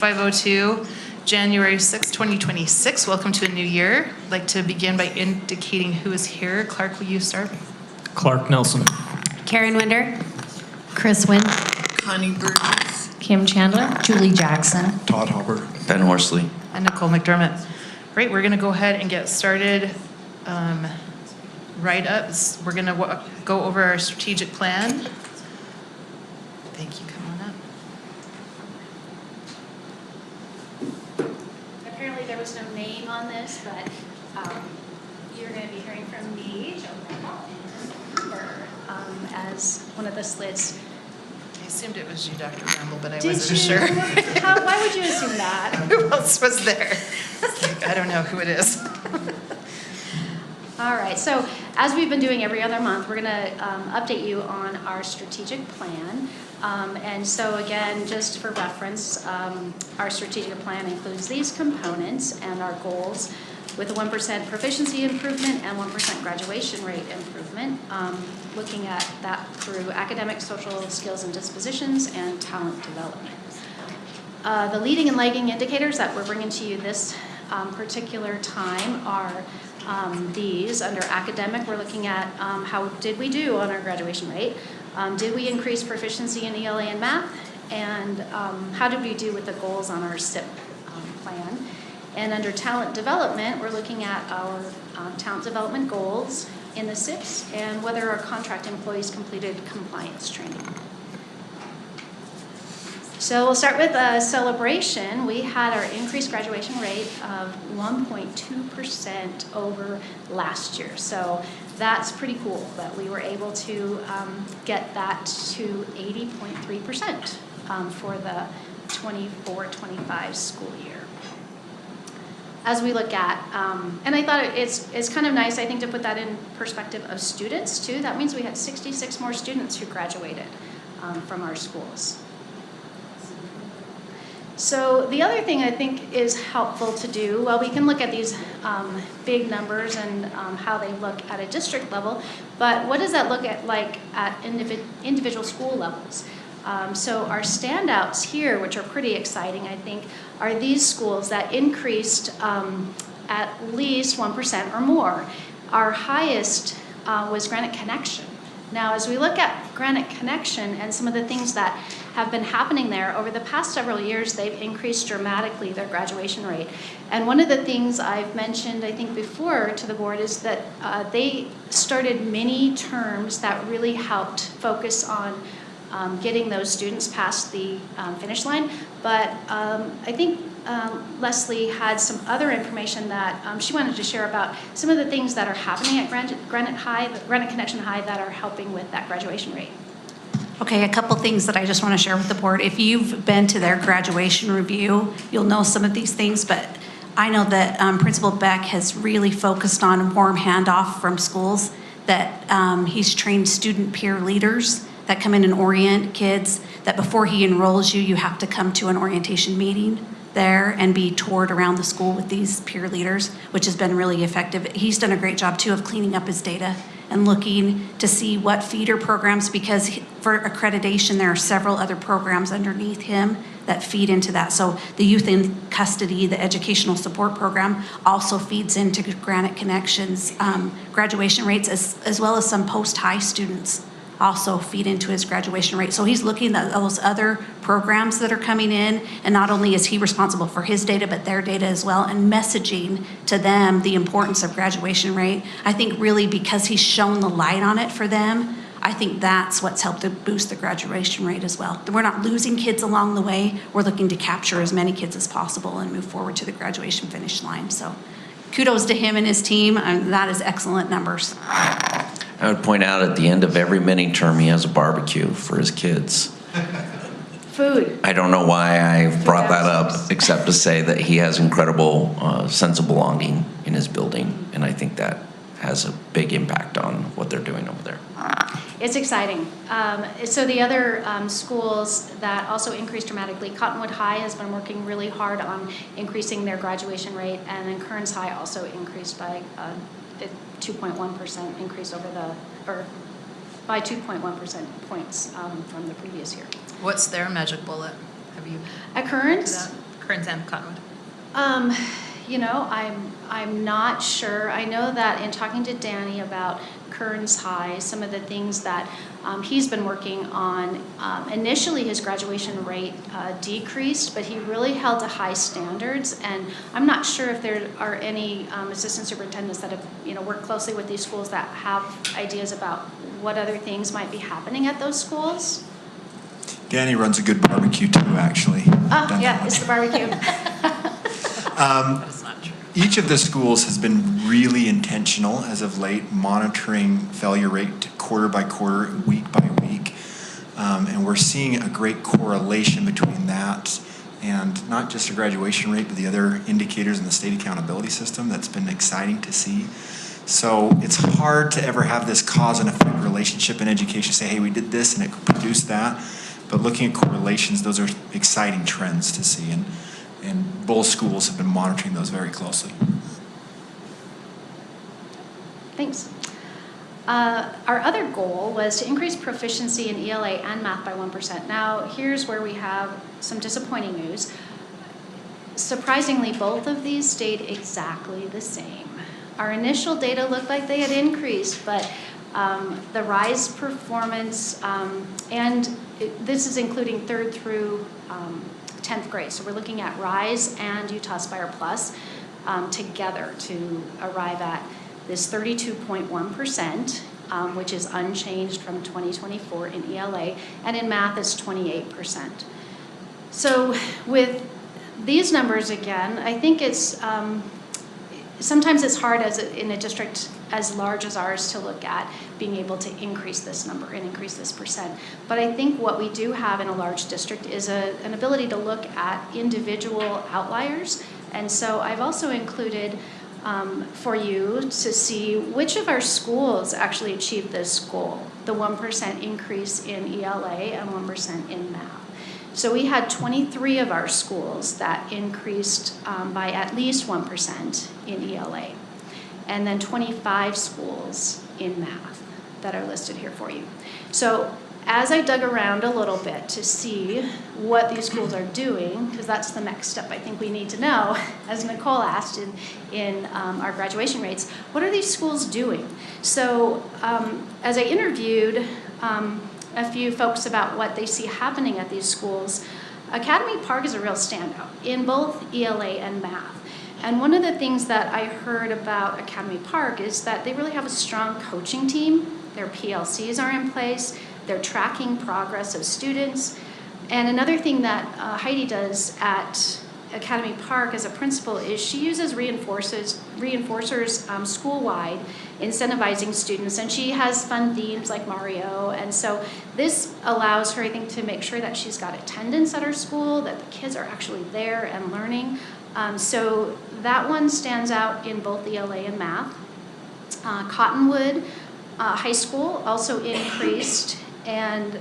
5:02, January 6, 2026. Welcome to a new year. I'd like to begin by indicating who is here. Clark, will you start? Clark Nelson. Karen Winder. Chris Wynn. Connie Burgess. Kim Chandler. Julie Jackson. Todd Hopper. Ben Horsley. And Nicole McDermott. Great, we're going to go ahead and get started right up. We're going to go over our strategic plan. Thank you. Come on up. Apparently there was no name on this, but you're going to be hearing from me, Joe Randall, and Amber as one of the slits. I assumed it was you, Dr. Ramble, but I Did wasn't you? sure. Why would you assume that? Who else was there? I don't know who it is. All right, so as we've been doing every other month, we're going to update you on our strategic plan. And so again, just for reference, our strategic plan includes these components and our goals with a 1% proficiency improvement and 1% graduation rate improvement, looking at that through academic, social skills and dispositions, and talent development. The leading and lagging indicators that we're bringing to you this particular time are these. Under academic, we're looking at how did we do on our graduation rate? Did we increase proficiency in ELA and math? And how did we do with the goals on our SIP plan? And under talent development, we're looking at our talent development goals in the SIPs and whether our contract employees completed compliance training. So we'll start with a celebration. We had our increased graduation rate of 1.2% over last year. So that's pretty cool that we were able to get that to 80.3% for the 24-25 school year. As we look at, and I thought it's kind of nice, I think, to put that in perspective of students too. That means we had 66 more students who graduated from our schools. So the other thing I think is helpful to do, well, we can look at these big numbers and how they look at a district level, but what does that look at like at individual school levels? So our standouts here, which are pretty exciting, I think, are these schools that increased at least 1% or more. Our highest was Granite Connection. Now, as we look at Granite Connection and some of the things that have been happening there, over the past several years, they've increased dramatically their graduation rate. And one of the things I've mentioned, I think, before to the board is that they started mini terms that really helped focus on getting those students past the finish line. But I think Leslie had some other information that she wanted to share about some of the things that are happening at Granite Connection High that are helping with that graduation rate. Okay, a couple things that I just want to share with the board. If you've been to their graduation review, you'll know some of these things, but I know that Principal Beck has really focused on warm handoff from schools, that he's trained student peer leaders that come in and orient kids, that before he enrolls you, you have to come to an orientation meeting there and be toured around the school with these peer leaders, which has been really effective. He's done a great job too of cleaning up his data and looking to see what feeder programs, because for accreditation, there are several other programs underneath him that feed into that. So the youth in custody, the educational support program also feeds into Granite Connections graduation rates, as well as some post-high students also feed into his graduation rate. So he's looking at those other programs that are coming in, and not only is he responsible for his data, but their data as well, and messaging to them the importance of graduation rate. I think really because he's shown the light on it for them, I think that's what's helped to boost the graduation rate as well. We're not losing kids along the way. We're looking to capture as many kids as possible and move forward to the graduation finish line. So kudos to him and his team. That is excellent numbers. I would point out at the end of every mini term, he has a barbecue for his kids. Food. I don't know why I brought that up, except to say that he has incredible sense of belonging in his building, and I think that has a big impact on what they're doing over there. It's exciting. So the other schools that also increased dramatically, Cottonwood High has been working really hard on increasing their graduation rate, and then Kearns High also increased by 2.1% increase by 2.1% points from the previous year. What's their magic bullet? Have you? At Kearns, Kearns and Cottonwood? You know, I'm not sure. I know that in talking to Danny about Kearns High, some of the things that he's been working on, initially his graduation rate decreased, but he really held to high standards. And I'm not sure if there are any assistant superintendents that have, you know, worked closely with these schools that have ideas about what other things might be happening at those schools. Danny runs a good barbecue too, actually. Oh, yeah, it's the barbecue. That's not true. Each of the schools has been really intentional as of late, monitoring failure rate quarter by quarter, week by week. And we're seeing a great correlation between that and not just the graduation rate, but the other indicators in the state accountability system. That's been exciting to see. So it's hard to ever have this cause and effect relationship in education, say, hey, we did this and it produced that. But looking at correlations, those are exciting trends to see. And both schools have been monitoring those very closely. Thanks. Our other goal was to increase proficiency in ELA and math by 1%. Now, here's where we have some disappointing news. Surprisingly, both of these stayed exactly the same. Our initial data looked like they had increased, but the RISE performance, this is including 3rd through 10th grade. So we're looking at RISE and Utah Aspire Plus together to arrive at this 32.1%, which is unchanged from 2024 in ELA, and in math is 28%. So with these numbers again, I think it's sometimes it's hard in a district as large as ours to look at being able to increase this number and increase this percent. But I think what we do have in a large district is an ability to look at individual outliers. And so I've also included for you to see which of our schools actually achieved this goal, the 1% increase in ELA and 1% in math. So we had 23 of our schools that increased by at least 1% in ELA, and then 25 schools in math that are listed here for you. So as I dug around a little bit to see what these schools are doing, because that's the next step I think we need to know, as Nicole asked in our graduation rates, what are these schools doing? So as I interviewed a few folks about what they see happening at these schools, Academy Park is a real standout in both ELA and math. And one of the things that I heard about Academy Park is that they really have a strong coaching team. Their PLCs are in place. They're tracking progress of students. And another thing that Heidi does at Academy Park as a principal is she uses reinforcers school-wide, incentivizing students, and she has fun themes like Mario. And so this allows her, I think, to make sure that she's got attendance at her school, that the kids are actually there and learning. So that one stands out in both ELA and math. Cottonwood High School also increased, and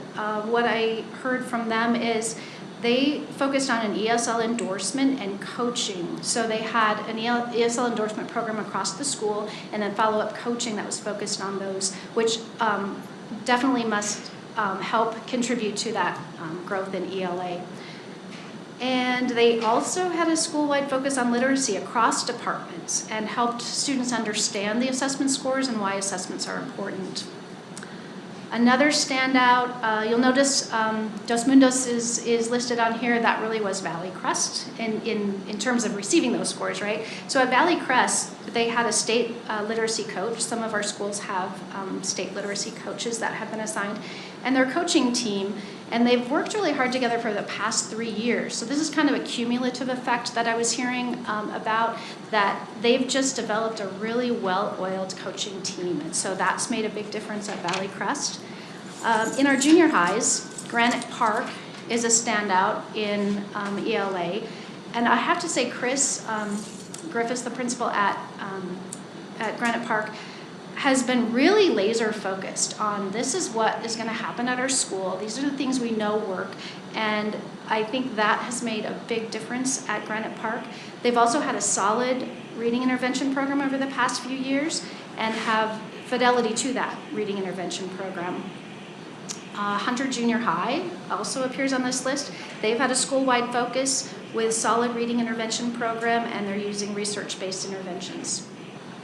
what I heard from them is they focused on an ESL endorsement and coaching. So they had an ESL endorsement program across the school, and then follow-up coaching that was focused on those, which definitely must help contribute to that growth in ELA. And they also had a school-wide focus on literacy across departments and helped students understand the assessment scores and why assessments are important. Another standout, you'll notice Dos Mundos is listed on here. That really was Valley Crest in terms of receiving those scores, right? So at Valley Crest, they had a state literacy coach. Some of our schools have state literacy coaches that have been assigned. And their coaching team, and they've worked really hard together for the past 3 years. So this is kind of a cumulative effect that I was hearing about, that they've just developed a really well-oiled coaching team. And so that's made a big difference at Valley Crest. In our junior highs, Granite Park is a standout in ELA. And I have to say, Chris Griffiths, the principal at Granite Park, has been really laser focused on this is what is going to happen at our school. These are the things we know work. And I think that has made a big difference at Granite Park. They've also had a solid reading intervention program over the past few years and have fidelity to that reading intervention program. Hunter Junior High also appears on this list. They've had a school-wide focus with solid reading intervention program, and they're using research-based interventions.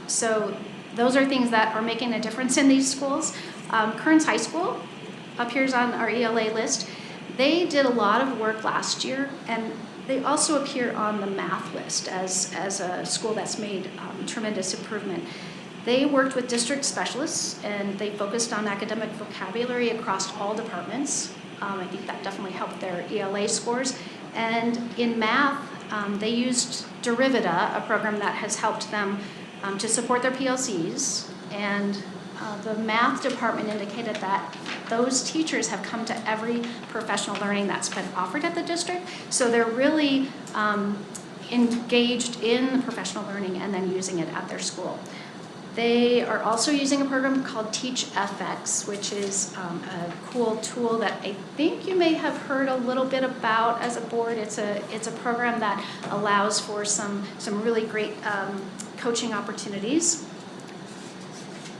So those are things that are making a difference in these schools. Kearns High School appears on our ELA list. They did a lot of work last year, and they also appear on the math list as a school that's made tremendous improvement. They worked with district specialists, and they focused on academic vocabulary across all departments. I think that definitely helped their ELA scores. And in math, they used Derivita, a program that has helped them to support their PLCs. And the math department indicated that those teachers have come to every professional learning that's been offered at the district. So they're really engaged in professional learning and then using it at their school. They are also using a program called TeachFX, which is a cool tool that I think you may have heard a little bit about as a board. It's a program that allows for some really great coaching opportunities.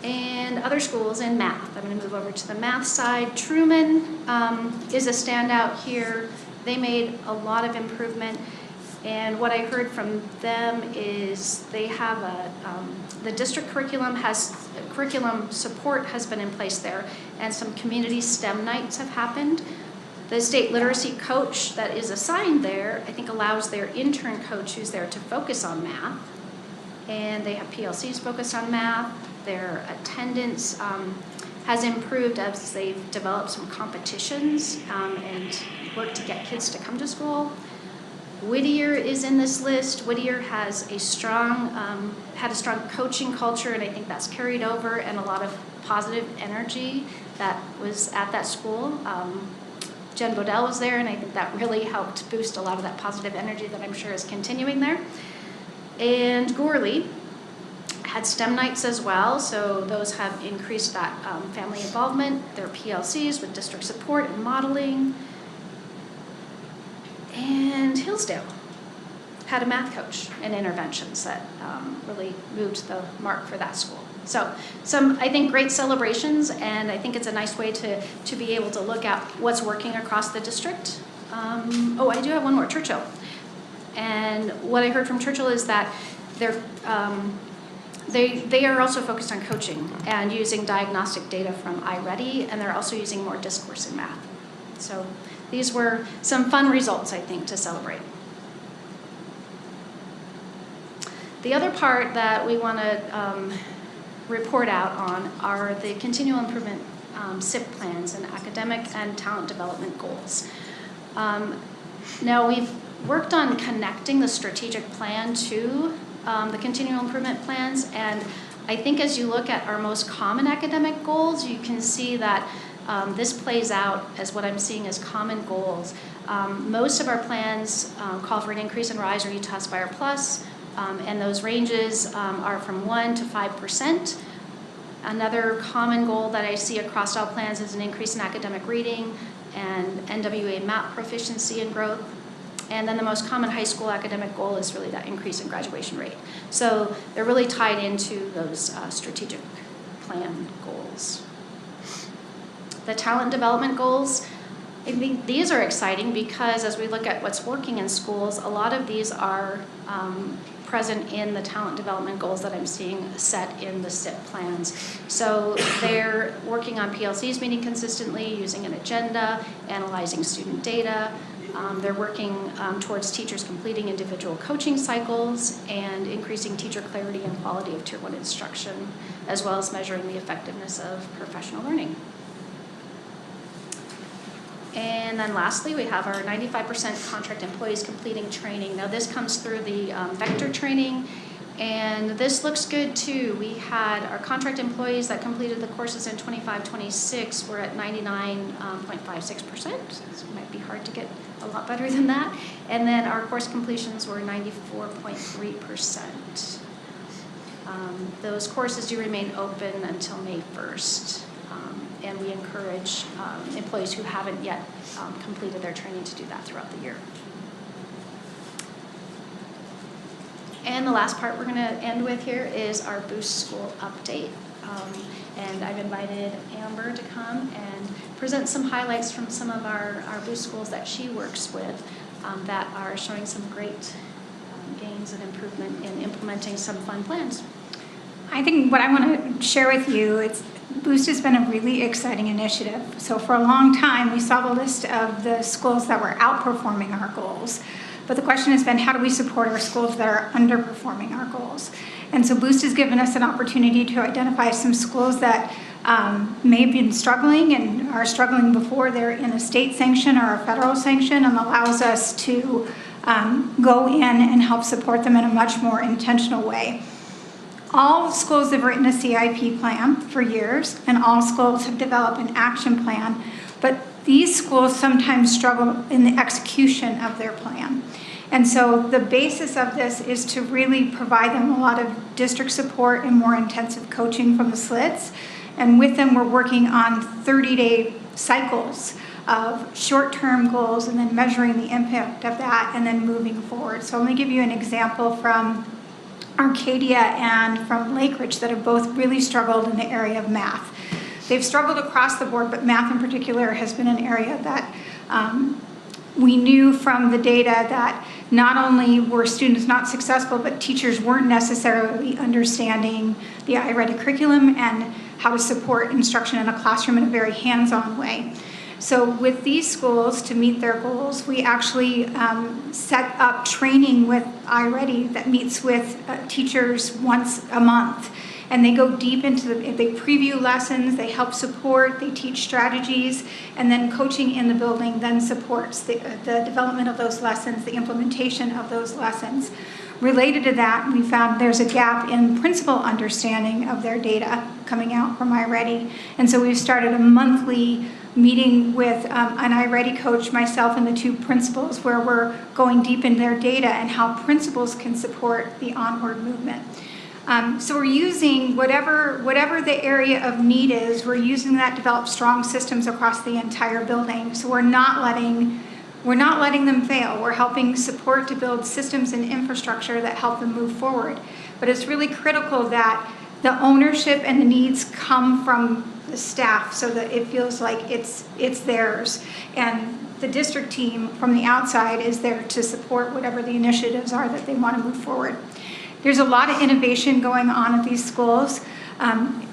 And other schools in math. I'm going to move over to the math side. Truman is a standout here. They made a lot of improvement. And what I heard from them is they have the district curriculum support has been in place there, and some community STEM nights have happened. The state literacy coach that is assigned there, I think, allows their intern coach who's there to focus on math. And they have PLCs focused on math. Their attendance has improved as they've developed some competitions and worked to get kids to come to school. Whittier is in this list. Whittier has had a strong coaching culture, and I think that's carried over, and a lot of positive energy that was at that school. Jen Bodell was there, and I think that really helped boost a lot of that positive energy that I'm sure is continuing there. And Gourley had STEM nights as well, so those have increased that family involvement, their PLCs with district support and modeling. And Hillsdale had a math coach and interventions that really moved the mark for that school. So some, I think, great celebrations, and I think it's a nice way to be able to look at what's working across the district. Oh, I do have one more, Churchill. And what I heard from Churchill is that they are also focused on coaching and using diagnostic data from iReady, and they're also using more discourse in math. So these were some fun results, I think, to celebrate. The other part that we want to report out on are the continual improvement SIP plans and academic and talent development goals. Now we've worked on connecting the strategic plan to the continual improvement plans, and I think as you look at our most common academic goals, you can see that this plays out as what I'm seeing as common goals. Most of our plans call for an increase in RISE or Utah Aspire Plus, and those ranges are from 1% to 5%. Another common goal that I see across all plans is an increase in academic reading and NWA MAP proficiency and growth. And then the most common high school academic goal is really that increase in graduation rate. So they're really tied into those strategic plan goals. The talent development goals, I think these are exciting because as we look at what's working in schools, a lot of these are present in the talent development goals that I'm seeing set in the SIP plans. So they're working on PLCs meeting consistently, using an agenda, analyzing student data. They're working towards teachers completing individual coaching cycles and increasing teacher clarity and quality of Tier 1 instruction, as well as measuring the effectiveness of professional learning. And then lastly, we have our 95% contract employees completing training. Now this comes through the Vector training, and this looks good too. We had our contract employees that completed the courses in 25-26 were at 99.56%. It might be hard to get a lot better than that. And then our course completions were 94.3%. Those courses do remain open until May 1st. And we encourage employees who haven't yet completed their training to do that throughout the year. And the last part we're going to end with here is our Boost School update. And I've invited Amber to come and present some highlights from some of our Boost schools that she works with. that are showing some great gains and improvement in implementing some fun plans. I think what I want to share with you, Boost has been a really exciting initiative. So for a long time, we saw the list of the schools that were outperforming our goals. But the question has been, how do we support our schools that are underperforming our goals? And so Boost has given us an opportunity to identify some schools that may have been struggling and are struggling before they're in a state sanction or a federal sanction, and allows us to go in and help support them in a much more intentional way. All schools have written a CIP plan for years, and all schools have developed an action plan, but these schools sometimes struggle in the execution of their plan. And so the basis of this is to really provide them a lot of district support and more intensive coaching from the SLIDs. And with them, we're working on 30-day cycles of short-term goals and then measuring the impact of that and then moving forward. So I'm going to give you an example from Arcadia and from Lake Ridge that have both really struggled in the area of math. They've struggled across the board, but math in particular has been an area that we knew from the data that not only were students not successful, but teachers weren't necessarily understanding the iReady curriculum and how to support instruction in a classroom in a very hands-on way. So with these schools, to meet their goals, we actually set up training with iReady that meets with teachers once a month. And they go deep into they preview lessons, they help support, they teach strategies, and then coaching in the building then supports the development of those lessons, the implementation of those lessons. Related to that, we found there's a gap in principal understanding of their data coming out from iReady. And so we've started a monthly meeting with an iReady coach, myself, and the two principals, where we're going deep in their data and how principals can support the onward movement. So we're using whatever the area of need is, we're using that to develop strong systems across the entire building. So we're not letting them fail. We're helping support to build systems and infrastructure that help them move forward. But it's really critical that the ownership and the needs come from the staff so that it feels like it's theirs. And the district team from the outside is there to support whatever the initiatives are that they want to move forward. There's a lot of innovation going on at these schools.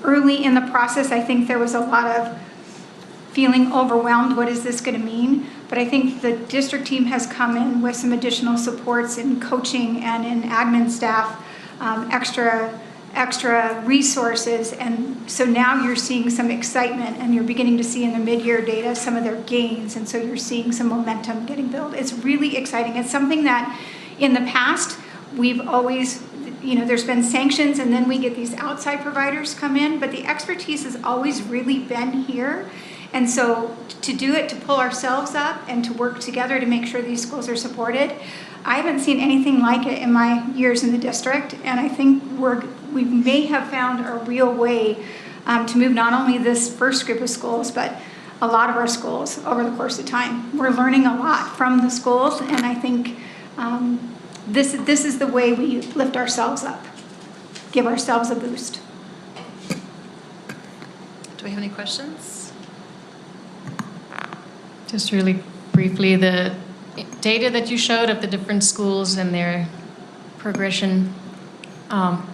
Early in the process, I think there was a lot of feeling overwhelmed. What is this going to mean? But I think the district team has come in with some additional supports in coaching and in admin staff, extra resources. And so now you're seeing some excitement, and you're beginning to see in the mid-year data some of their gains. And so you're seeing some momentum getting built. It's really exciting. It's something that in the past, we've always, there's been sanctions, and then we get these outside providers come in, but the expertise has always really been here. And so to do it, to pull ourselves up and to work together to make sure these schools are supported, I haven't seen anything like it in my years in the district. And I think we may have found a real way to move not only this first group of schools, but a lot of our schools over the course of time. We're learning a lot from the schools, and I think this is the way we lift ourselves up, give ourselves a boost. Do we have any questions? Just really briefly, the data that you showed of the different schools and their progression,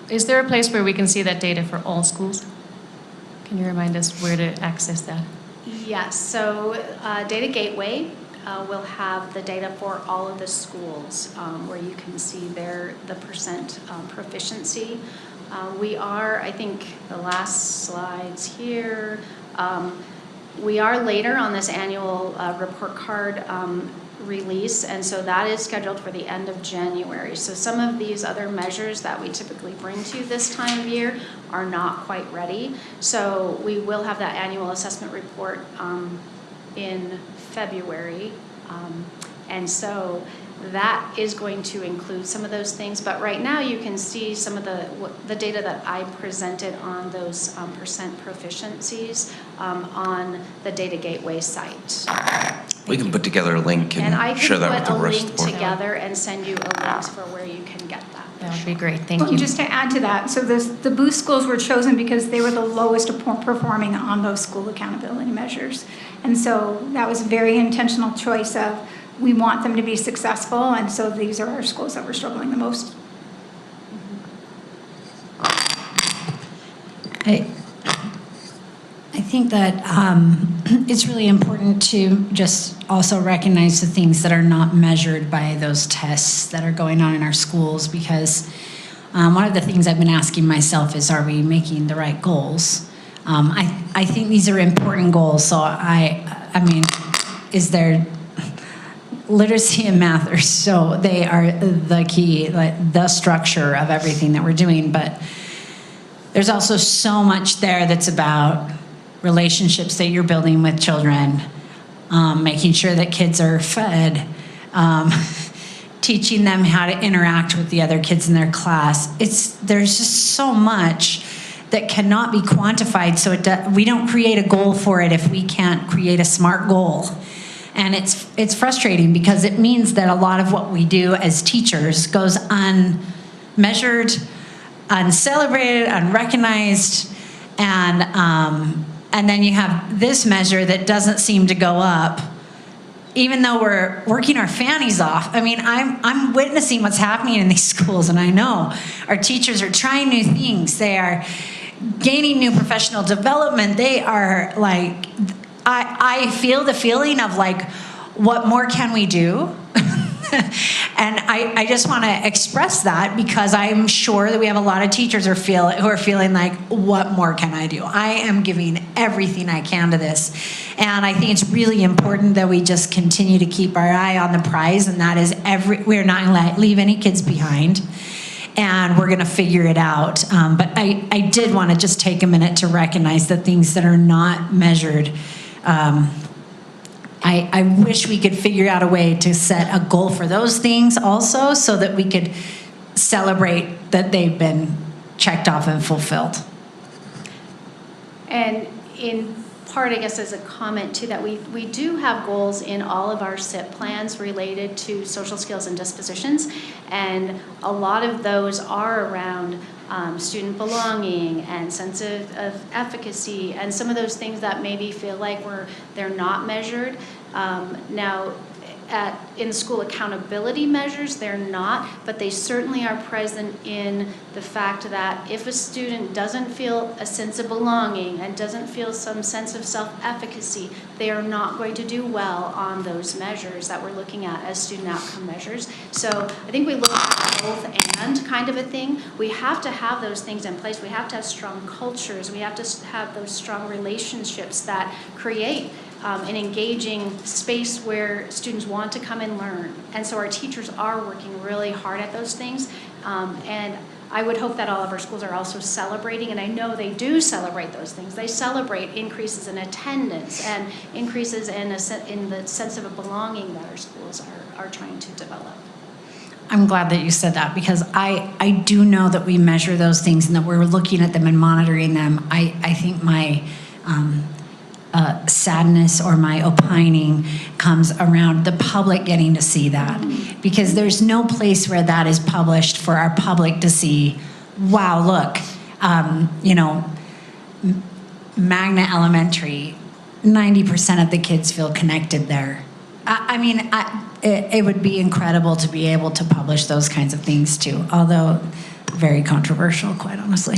is there a place where we can see that data for all schools? Can you remind us where to access that? Yes, so Data Gateway will have the data for all of the schools where you can see the percent proficiency. We are, I think the last slides here, we are later on this annual report card release, and so that is scheduled for the end of January. So some of these other measures that we typically bring to you this time of year are not quite ready. So we will have that annual assessment report in February, and so that is going to include some of those things. But right now you can see some of the data that I presented on those percent proficiencies on the Data Gateway site. We can put together a link And I and share can that with put the a rest link of the board. together and send you a link for where you can get that. That would be great. Thank Well, you. just to add to that, so the Boost schools were chosen because they were the lowest performing on those school accountability measures. And so that was a very intentional choice of we want them to be successful, and so these are our schools that we're struggling the most. I think that it's really important to just also recognize the things that are not measured by those tests that are going on in our schools, because one of the things I've been asking myself is, are we making the right goals? I think these are important goals, so I mean, is there literacy and math are so, they are the key, like the structure of everything that we're doing, but there's also so much there that's about relationships that you're building with children, making sure that kids are fed, teaching them how to interact with the other kids in their class. There's just so much that cannot be quantified, so we don't create a goal for it if we can't create a SMART goal. And it's frustrating because it means that a lot of what we do as teachers goes unmeasured, uncelebrated, unrecognized, and then you have this measure that doesn't seem to go up, even though we're working our fannies off. I mean, I'm witnessing what's happening in these schools, and I know our teachers are trying new things. They are gaining new professional development. They are like, I feel the feeling of like, what more can we do? And I just want to express that because I'm sure that we have a lot of teachers who are feeling like, what more can I do? I am giving everything I can to this. And I think it's really important that we just continue to keep our eye on the prize, and that is we're not going to leave any kids behind. And we're going to figure it out. But I did want to just take a minute to recognize the things that are not measured. I wish we could figure out a way to set a goal for those things also, so that we could celebrate that they've been checked off and fulfilled. And in part, I guess, as a comment too, that we do have goals in all of our SIP plans related to social skills and dispositions, and a lot of those are around student belonging and sense of efficacy, and some of those things that maybe feel like they're not measured. Now, in school accountability measures, they're not, but they certainly are present in the fact that if a student doesn't feel a sense of belonging and doesn't feel some sense of self-efficacy, they are not going to do well on those measures that we're looking at as student outcome measures. So I think we look at both and kind of a thing. We have to have those things in place. We have to have strong cultures. We have to have those strong relationships that create an engaging space where students want to come and learn. And so our teachers are working really hard at those things. And I would hope that all of our schools are also celebrating, and I know they do celebrate those things. They celebrate increases in attendance and increases in the sense of a belonging that our schools are trying to develop. I'm glad that you said that, because I do know that we measure those things and that we're looking at them and monitoring them. I think my sadness or my opining comes around the public getting to see that, because there's no place where that is published for our public to see. Wow, look, Magna Elementary, 90% of the kids feel connected there. It would be incredible to be able to publish those kinds of things too, although very controversial, quite honestly.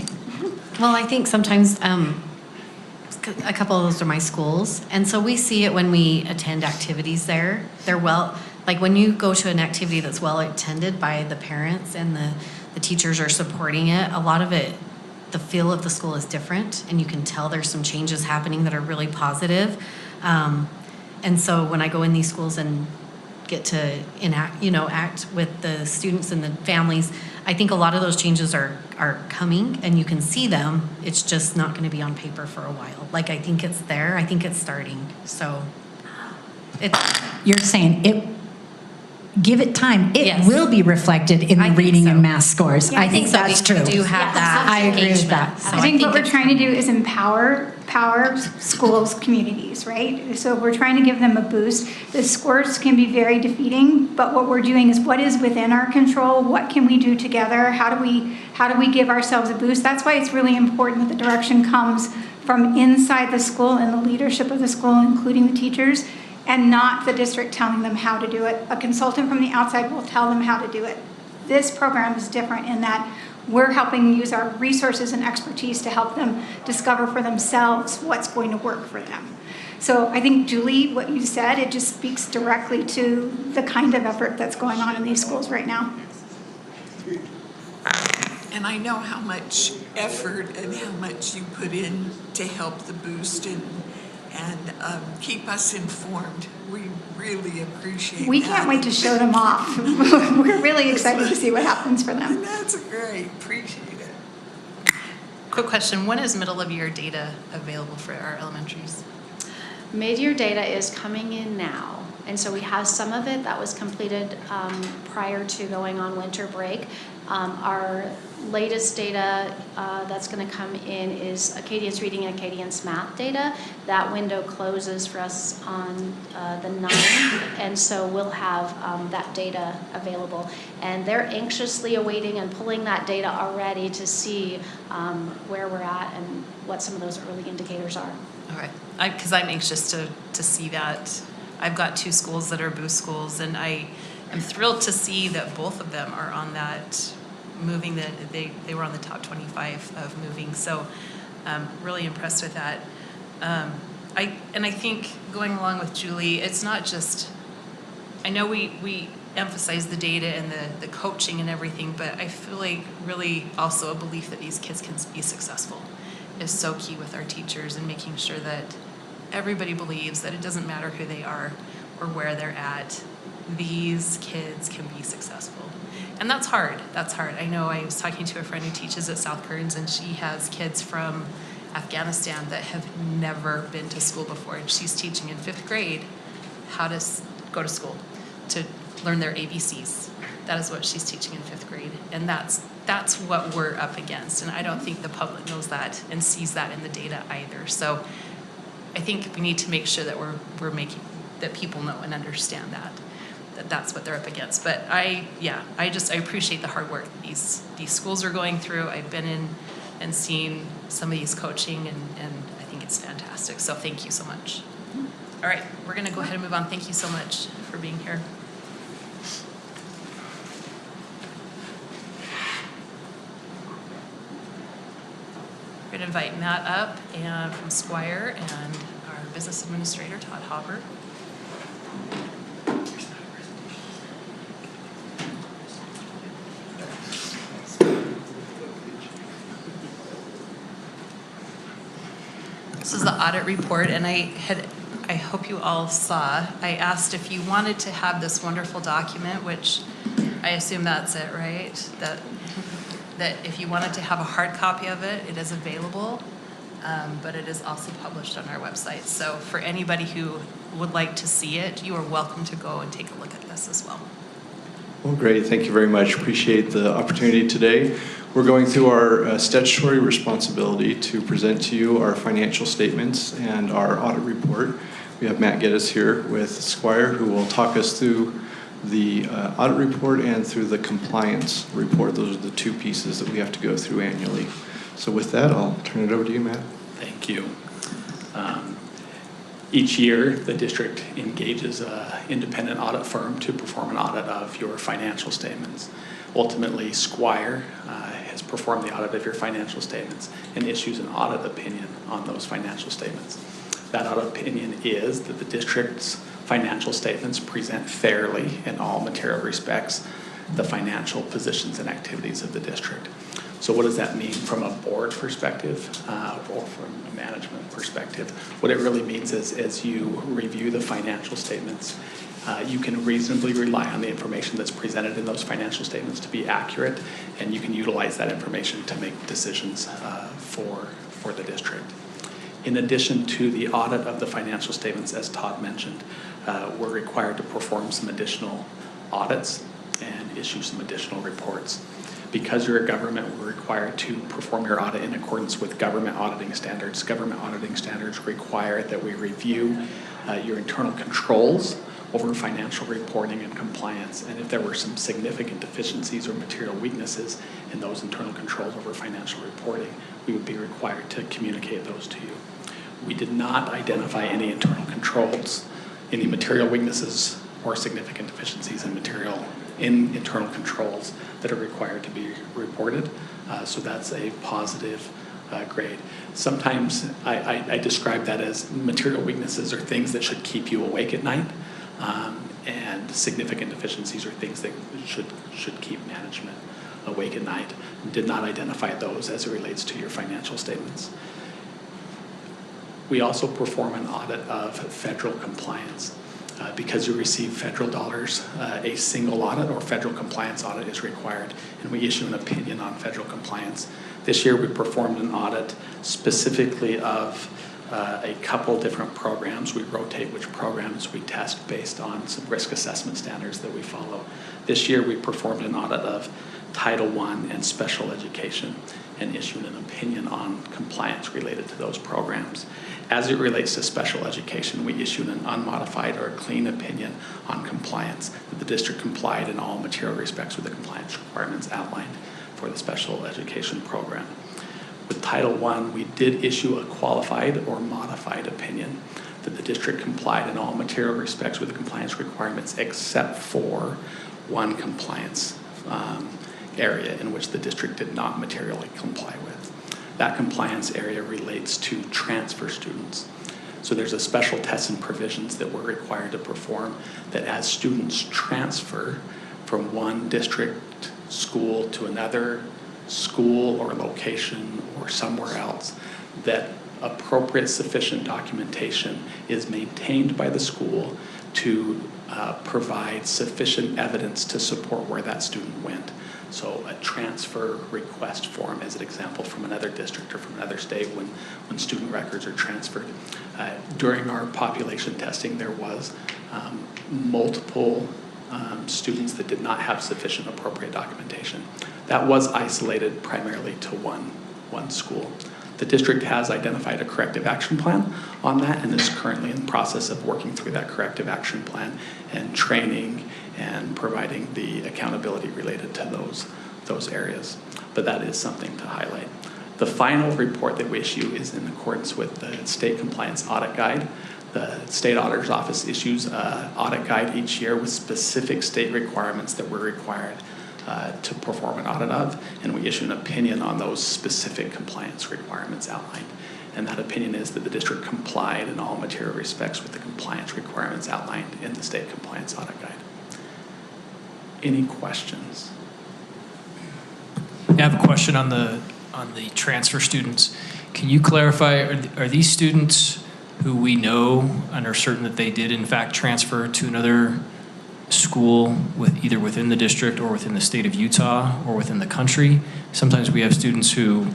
Well, I think sometimes a couple of those are my schools, and so we see it when we attend activities there. They're like when you go to an activity that's well attended by the parents and the teachers are supporting it, a lot of it, the feel of the school is different, and you can tell there's some changes happening that are really positive. And so when I go in these schools and get to act with the students and the families, I think a lot of those changes are coming, and you can see them. It's just not going to be on paper for a while. Like, I think it's there. I think it's starting. So You're saying give it time. It Yes. will be reflected in the think reading so. and math scores. Yeah, I think so. that's We true. do have that. I agree with that. engagement. So I think what we're it's- trying to do is empower schools, communities, right? So we're trying to give them a boost. The scores can be very defeating, but what we're doing is what is within our control. What can we do together? How do we give ourselves a boost? That's why it's really important that the direction comes from inside the school and the leadership of the school, including the teachers. and not the district telling them how to do it. A consultant from the outside will tell them how to do it. This program is different in that we're helping use our resources and expertise to help them discover for themselves what's going to work for them. So I think, Julie, what you said, it just speaks directly to the kind of effort that's going on in these schools right now. And I know how much effort and how much you put in to help the Boost and keep us informed. We really appreciate We that. can't wait to show them off. We're really excited to see what happens for them. That's great. Appreciate it. Quick question, when is middle of year data available for our elementaries? Mid-year data is coming in now, and so we have some of it that was completed prior to going on winter break. Our latest data that's going to come in is Acadian's reading and Acadian's math data. That window closes for us on the 9th, and so we'll have that data available. And they're anxiously awaiting and pulling that data already to see where we're at and what some of those early indicators are. Okay, because I'm anxious to see that. I've got 2 schools that are Boost schools, and I am thrilled to see that both of them are on that moving, that they were on the top 25 of moving. So really impressed with that. I think going along with Julie, it's not just, I know we emphasize the data and the coaching and everything, but I feel like really also a belief that these kids can be successful is so key with our teachers, and making sure that everybody believes that it doesn't matter who they are or where they're at, these kids can be successful. And that's hard. That's hard. I know I was talking to a friend who teaches at South Kearns, and she has kids from Afghanistan that have never been to school before. And she's teaching in 5th grade how to go to school, to learn their ABCs. That is what she's teaching in 5th grade. And that's what we're up against. And I don't think the public knows that and sees that in the data either. So I think we need to make sure that we're making, that people know and understand that that's what they're up against. But I appreciate the hard work these schools are going through. I've been in and seen some of these coaching, and I think it's fantastic. So thank you so much. All right, we're going to go ahead and move on. Thank you so much for being here. We're going to invite Matt up and from Squire and our business administrator, Todd Hopper. This is the audit report, and I hope you all saw, I asked if you wanted to have this wonderful document, which I assume that's it, right? That if you wanted to have a hard copy of it, it is available, but it is also published on our website. So for anybody who would like to see it, you are welcome to go and take a look at this as well. Well, great. Thank you very much. Appreciate the opportunity today. We're going through our statutory responsibility to present to you our financial statements and our audit report. We have Matt Geddes here with Squire, who will talk us through the audit report and through the compliance report. Those are the 2 pieces that we have to go through annually. So with that, I'll turn it over to you, Matt. Thank you. Each year, the district engages an independent audit firm to perform an audit of your financial statements. Ultimately, Squire has performed the audit of your financial statements and issues an audit opinion on those financial statements. That audit opinion is that the district's financial statements present fairly in all material respects the financial positions and activities of the district. So what does that mean from a board perspective or from a management perspective? What it really means is as you review the financial statements, you can reasonably rely on the information that's presented in those financial statements to be accurate, and you can utilize that information to make decisions for the district. In addition to the audit of the financial statements, as Todd mentioned, we're required to perform some additional audits and issue some additional reports. Because you're a government, we're required to perform your audit in accordance with government auditing standards. Government auditing standards require that we review your internal controls over financial reporting and compliance. And if there were some significant deficiencies or material weaknesses in those internal controls over financial reporting, we would be required to communicate those to you. We did not identify any internal controls any material weaknesses or significant deficiencies in internal controls that are required to be reported. So that's a positive grade. Sometimes I describe that as material weaknesses are things that should keep you awake at night, and significant deficiencies are things that should keep management awake at night. Did not identify those as it relates to your financial statements. We also perform an audit of federal compliance. Because you receive federal dollars, a single audit or federal compliance audit is required, and we issue an opinion on federal compliance. This year we performed an audit specifically of a couple different programs. We rotate which programs we test based on some risk assessment standards that we follow. This year we performed an audit of Title I and special education and issued an opinion on compliance related to those programs. As it relates to special education, we issued an unmodified or clean opinion on compliance, that the district complied in all material respects with the compliance requirements outlined for the special education program. With Title I, we did issue a qualified or modified opinion that the district complied in all material respects with the compliance requirements except for one compliance area in which the district did not materially comply with. That compliance area relates to transfer students. So there's a special test and provisions that we're required to perform that as students transfer from one district school to another school or location or somewhere else, that appropriate sufficient documentation is maintained by the school to provide sufficient evidence to support where that student went. So a transfer request form as an example from another district or from another state when student records are transferred. During our population testing, there was multiple students that did not have sufficient appropriate documentation. That was isolated primarily to one school. The district has identified a corrective action plan on that and is currently in the process of working through that corrective action plan and training and providing the accountability related to those areas. But that is something to highlight. The final report that we issue is in accordance with the State Compliance Audit Guide. The State Auditor's Office issues an audit guide each year with specific state requirements that we're required to perform an audit of, and we issue an opinion on those specific compliance requirements outlined. And that opinion is that the district complied in all material respects with the compliance requirements outlined in the State Compliance Audit Guide. Any questions? I have a question on the transfer students. Can you clarify, are these students who we know and are certain that they did in fact transfer to another school with either within the district or within the state of Utah or within the country? Sometimes we have students who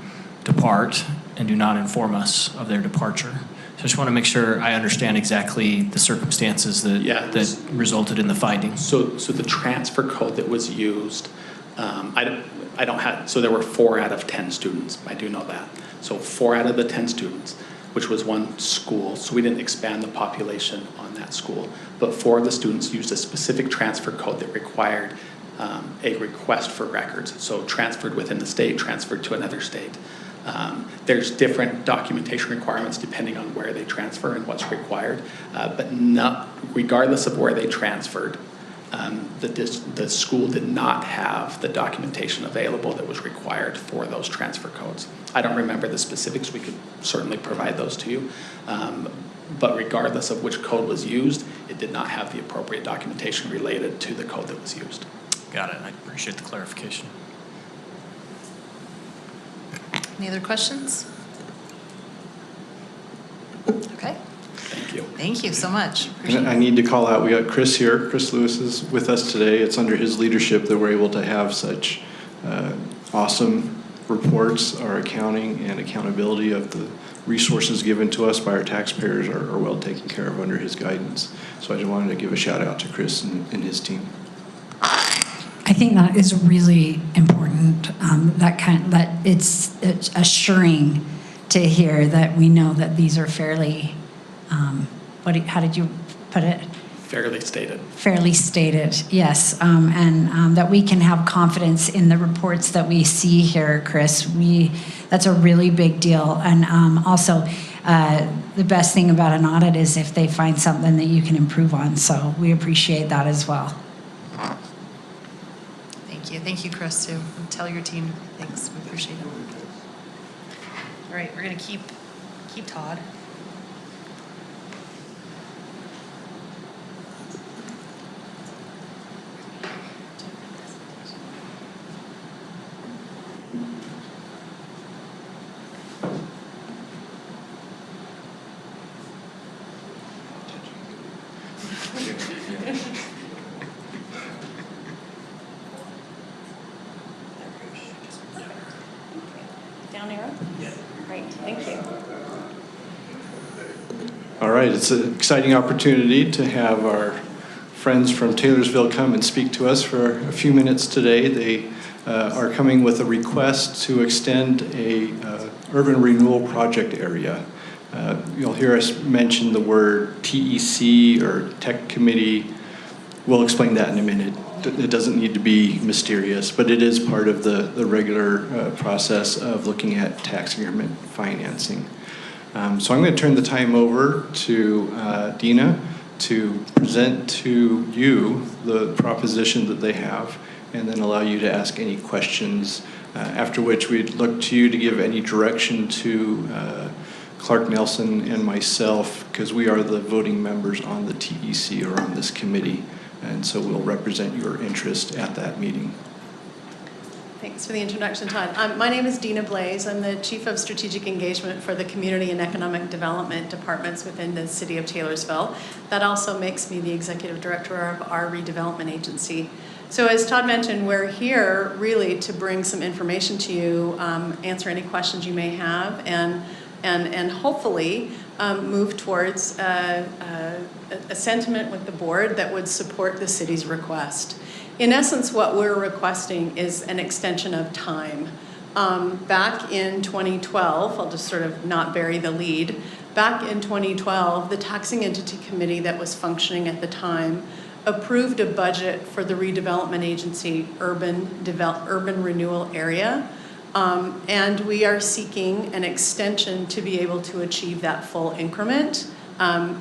depart and do not inform us of their departure. So I just want to make sure I understand exactly the circumstances that resulted in the findings. So the transfer code that was used, I don't have, so there were 4 out of 10 students. I do know that. So 4 out of the 10 students, which was one school, so we didn't expand the population on that school, but 4 of the students used a specific transfer code that required a request for records. So transferred within the state, transferred to another state. There's different documentation requirements depending on where they transfer and what's required, but not, regardless of where they transferred, the school did not have the documentation available that was required for those transfer codes. I don't remember the specifics. We could certainly provide those to you. But regardless of which code was used, it did not have the appropriate documentation related to the code that was used. Got it. I appreciate the clarification. Any other questions? Okay. Thank you. Thank you so much. And I need to call out, we got Chris here. Chris Lewis is with us today. It's under his leadership that we're able to have such awesome reports. Our accounting and accountability of the resources given to us by our taxpayers are well taken care of under his guidance. So I just wanted to give a shout out to Chris and his team. I think that is really important. That it's assuring to hear that we know that these are fairly. How did you put it? Fairly stated. Fairly stated, yes, and that we can have confidence in the reports that we see here, Chris. That's a really big deal, and also the best thing about an audit is if they find something that you can improve on. So we appreciate that as well. Thank you. Thank you, Chris, too. Tell your team thanks. We appreciate it. All right, we're going to keep Todd. Down arrow? Yeah. Great, thank you. All right, it's an exciting opportunity to have our friends from Taylorsville come and speak to us for a few minutes today. They are coming with a request to extend a urban renewal project area. You'll hear us mention the word TEC or Tech Committee. We'll explain that in a minute. It doesn't need to be mysterious, but it is part of the regular process of looking at tax increment financing. So I'm going to turn the time over to Dina to present to you the proposition that they have, and then allow you to ask any questions, after which we'd look to you to give any direction to Clark Nelson and myself, because we are the voting members on the TEC or on this committee, and so we'll represent your interest at that meeting. Thanks for the introduction, Todd. My name is Dina Blaze. I'm the Chief of Strategic Engagement for the Community and Economic Development departments within the City of Taylorsville. That also makes me the Executive Director of our redevelopment agency. So as Todd mentioned, we're here really to bring some information to you, answer any questions you may have, and hopefully move towards a sentiment with the board that would support the city's request. In essence, what we're requesting is an extension of time. Back in 2012, I'll just sort of not bury the lead, back in 2012, the taxing entity committee that was functioning at the time approved a budget for the redevelopment agency urban renewal area. And we are seeking an extension to be able to achieve that full increment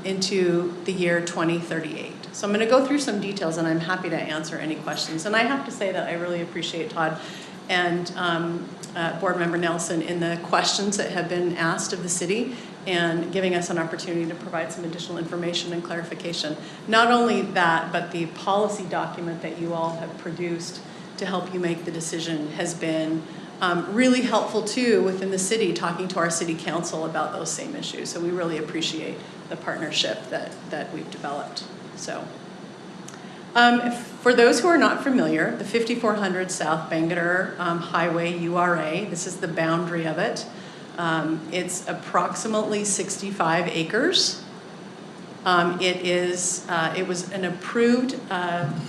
into the year 2038. So I'm going to go through some details, and I'm happy to answer any questions. And I have to say that I really appreciate Todd and Board Member Nelson in the questions that have been asked of the city and giving us an opportunity to provide some additional information and clarification. Not only that, but the policy document that you all have produced to help you make the decision has been really helpful too within the city, talking to our city council about those same issues. So we really appreciate the partnership that we've developed. So for those who are not familiar, the 5400 South Bangerter Highway URA, this is the boundary of it. It's approximately 65 acres. It was an approved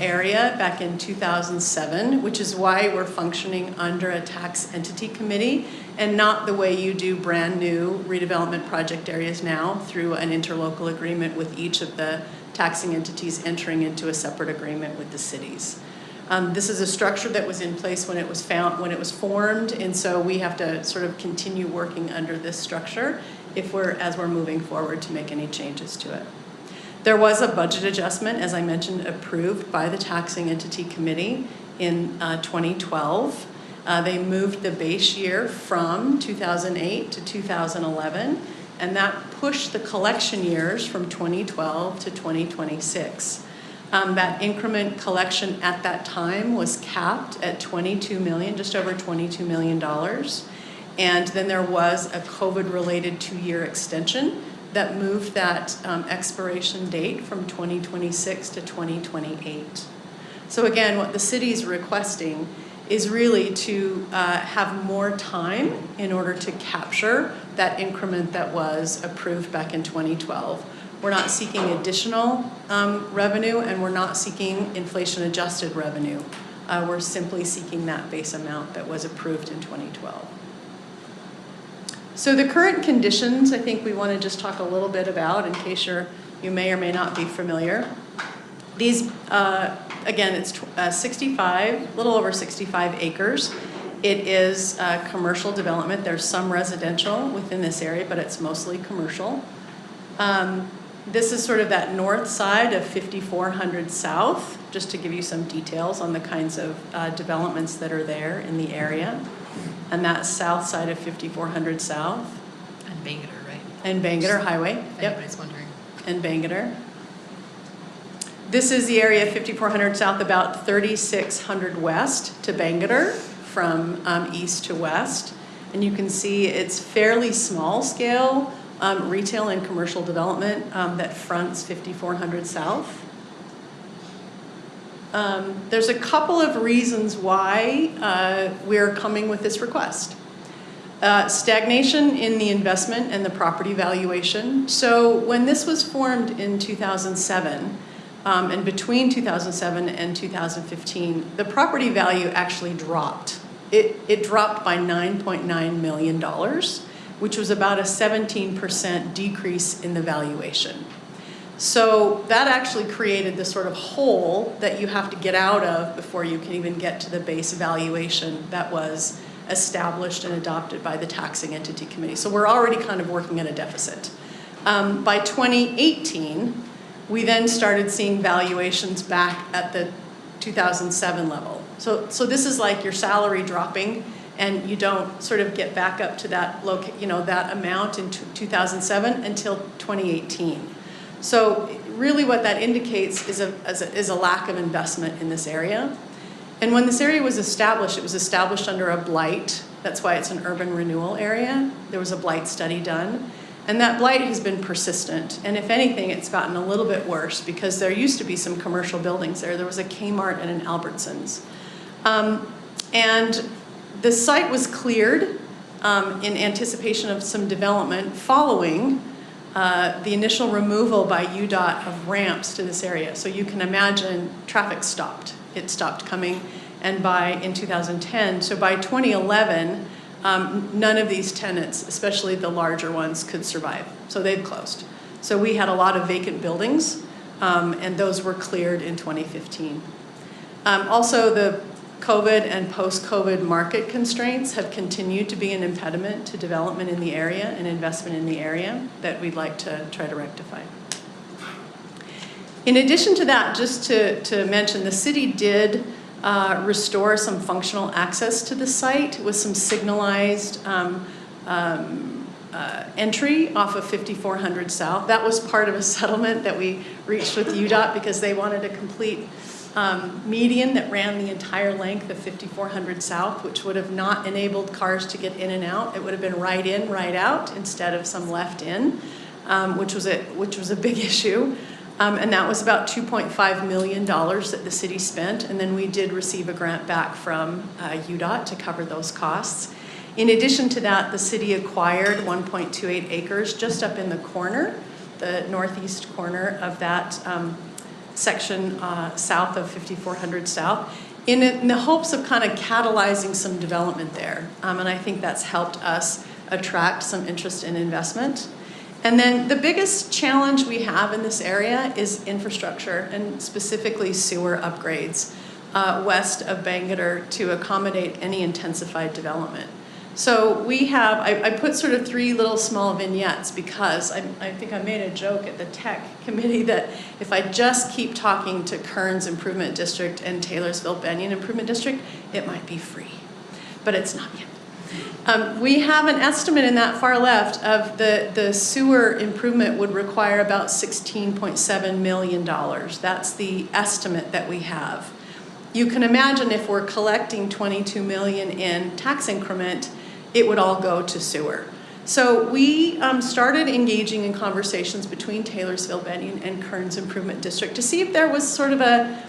area back in 2007, which is why we're functioning under a tax entity committee and not the way you do brand new redevelopment project areas now through an interlocal agreement with each of the taxing entities entering into a separate agreement with the cities. This is a structure that was in place when it was formed, and so we have to sort of continue working under this structure as we're moving forward to make any changes to it. There was a budget adjustment, as I mentioned, approved by the taxing entity committee in 2012. They moved the base year from 2008 to 2011, and that pushed the collection years from 2012 to 2026. That increment collection at that time was capped at $22 million, just over $22 million. And then there was a COVID-related 2-year extension that moved that expiration date from 2026 to 2028. So again, what the city is requesting is really to have more time in order to capture that increment that was approved back in 2012. We're not seeking additional revenue, and we're not seeking inflation-adjusted revenue. We're simply seeking that base amount that was approved in 2012. So the current conditions, I think we want to just talk a little bit about in case you may or may not be familiar. These, again, it's a little over 65 acres. It is commercial development. There's some residential within this area, but it's mostly commercial. This is sort of that north side of 5400 South, just to give you some details on the kinds of developments that are there in the area. And that's south side of 5400 South. And Bangerter, right? And Bangerter Highway. If anybody's wondering. And Bangerter. This is the area of 5400 South, about 3600 West to Bangerter from east to west. And you can see it's fairly small scale retail and commercial development that fronts 5400 South. There's a couple of reasons why we're coming with this request. Stagnation in the investment and the property valuation. So when this was formed in 2007, and between 2007 and 2015, the property value actually dropped. It dropped by $9.9 million, which was about a 17% decrease in the valuation. So that actually created the sort of hole that you have to get out of before you can even get to the base valuation that was established and adopted by the taxing entity committee. So we're already kind of working at a deficit. By 2018, we then started seeing valuations back at the 2007 level. So this is like your salary dropping, and you don't sort of get back up to that that amount in 2007 until 2018. So really what that indicates is a lack of investment in this area. And when this area was established, it was established under a blight. That's why it's an urban renewal area. There was a blight study done. And that blight has been persistent. And if anything, it's gotten a little bit worse because there used to be some commercial buildings there. There was a Kmart and an Albertsons. And the site was cleared in anticipation of some development following the initial removal by UDOT of ramps to this area. So you can imagine traffic stopped. It stopped coming, and in 2010, so by 2011, none of these tenants, especially the larger ones, could survive. So they've closed. So we had a lot of vacant buildings, and those were cleared in 2015. Also, the COVID and post-COVID market constraints have continued to be an impediment to development in the area and investment in the area that we'd like to try to rectify. In addition to that, just to mention, the city did restore some functional access to the site with some signalized entry off of 5400 South. That was part of a settlement that we reached with UDOT because they wanted a complete median that ran the entire length of 5400 South, which would have not enabled cars to get in and out. It would have been right in, right out, instead of some left in, which was a big issue. And that was about $2.5 million that the city spent, and then we did receive a grant back from UDOT to cover those costs. In addition to that, the city acquired 1.28 acres just up in the corner, the northeast corner of that section south of 5400 South, in the hopes of kind of catalyzing some development there. And I think that's helped us attract some interest in investment. And then the biggest challenge we have in this area is infrastructure, and specifically sewer upgrades west of Bangerter to accommodate any intensified development. So we have, I put sort of 3 little small vignettes because I think I made a joke at the tech committee that if I just keep talking to Kearns Improvement District and Taylorsville Banyan Improvement District, it might be free, but it's not yet. We have an estimate in that far left of the sewer improvement would require about $16.7 million. That's the estimate that we have. You can imagine if we're collecting $22 million in tax increment, it would all go to sewer. So we started engaging in conversations between Taylorsville Banyan and Kearns Improvement District to see if there was sort of a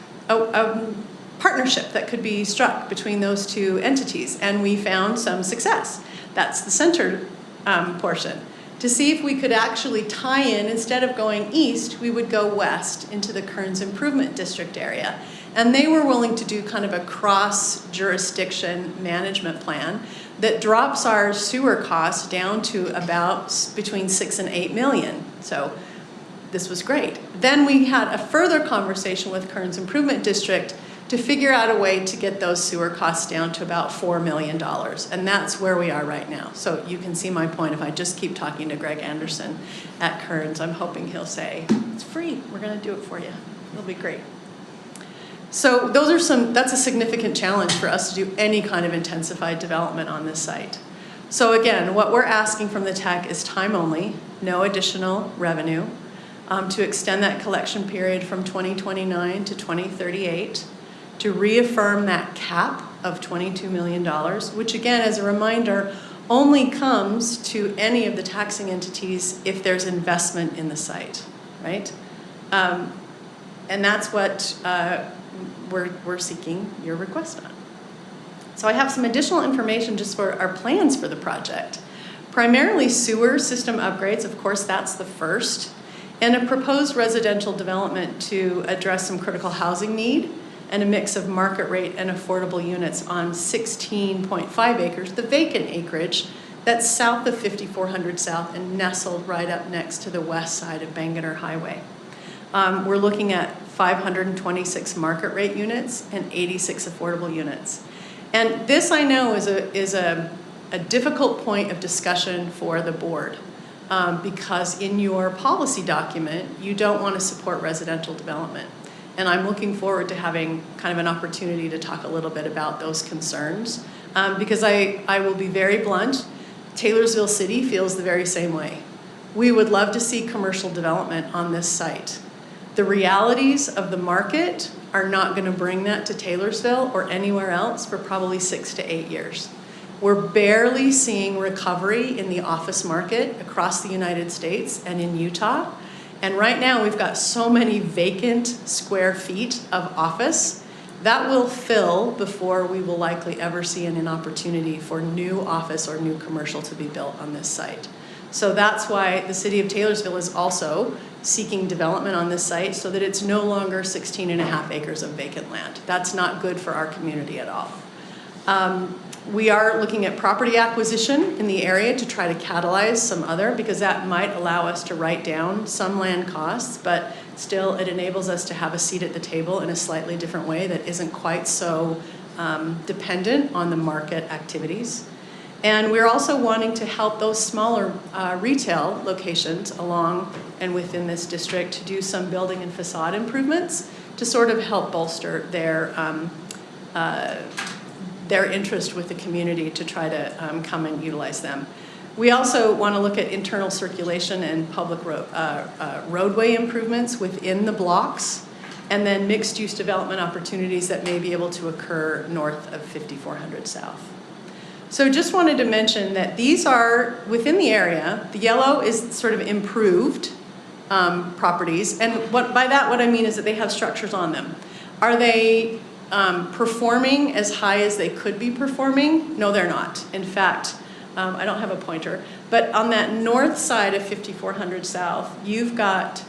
partnership that could be struck between those two entities, and we found some success. That's the center portion. To see if we could actually tie in, instead of going east, we would go west into the Kearns Improvement District area. And they were willing to do kind of a cross-jurisdiction management plan that drops our sewer costs down to about between 6 and 8 million. So this was great. Then we had a further conversation with Kearns Improvement District to figure out a way to get those sewer costs down to about $4 million. And that's where we are right now. So you can see my point. If I just keep talking to Greg Anderson at Kearns, I'm hoping he'll say, it's free, we're gonna do it for you. It'll be great. So that's a significant challenge for us to do any kind of intensified development on this site. So again, what we're asking from the TEC is time only, no additional revenue, to extend that collection period from 2029 to 2038, to reaffirm that cap of $22 million, which again, as a reminder, only comes to any of the taxing entities if there's investment in the site, right? And that's what we're seeking your request on. So I have some additional information just for our plans for the project. Primarily sewer system upgrades, of course, that's the first, and a proposed residential development to address some critical housing need and a mix of market rate and affordable units on 16.5 acres, the vacant acreage that's south of 5400 South and nestled right up next to the west side of Bangerter Highway. We're looking at 526 market rate units and 86 affordable units. And this, I know, is a difficult point of discussion for the board because in your policy document, you don't want to support residential development. And I'm looking forward to having kind of an opportunity to talk a little bit about those concerns because I will be very blunt. Taylorsville City feels the very same way. We would love to see commercial development on this site. The realities of the market are not going to bring that to Taylorsville or anywhere else for probably 6 to 8 years. We're barely seeing recovery in the office market across the United States and in Utah. And right now we've got so many vacant square feet of office that will fill before we will likely ever see an opportunity for new office or new commercial to be built on this site. So that's why the city of Taylorsville is also seeking development on this site so that it's no longer 16.5 acres of vacant land. That's not good for our community at all. We are looking at property acquisition in the area to try to catalyze some other, because that might allow us to write down some land costs, but still it enables us to have a seat at the table in a slightly different way that isn't quite so dependent on the market activities. And we're also wanting to help those smaller retail locations along and within this district to do some building and facade improvements to sort of help bolster their interest with the community to try to come and utilize them. We also want to look at internal circulation and public roadway improvements within the blocks, and then mixed-use development opportunities that may be able to occur north of 5400 South. So just wanted to mention that these are within the area. The yellow is sort of improved properties, and by that what I mean is that they have structures on them. Are they performing as high as they could be performing? No, they're not. In fact, I don't have a pointer, but on that north side of 5400 South, you've got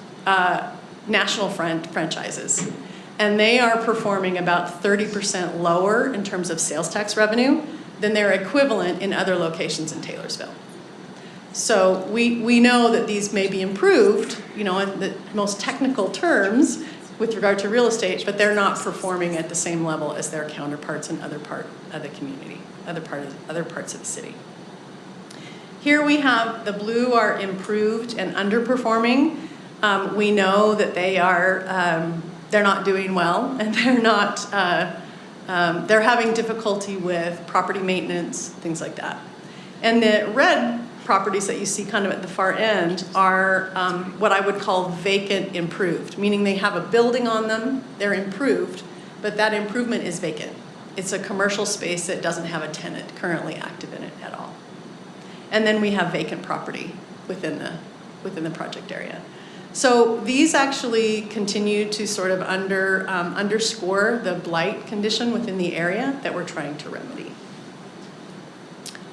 national franchises, and they are performing about 30% lower in terms of sales tax revenue than their equivalent in other locations in Taylorsville. So we know that these may be improved, you know, in the most technical terms with regard to real estate, but they're not performing at the same level as their counterparts in other part of the community, other parts of the city. Here we have the blue are improved and underperforming. We know that they are they're not doing well, and they're not they're having difficulty with property maintenance, things like that. And the red properties that you see kind of at the far end are what I would call vacant improved, meaning they have a building on them, they're improved, but that improvement is vacant. It's a commercial space that doesn't have a tenant currently active in it at all. And then we have vacant property within the project area. So these actually continue to sort of underscore the blight condition within the area that we're trying to remedy.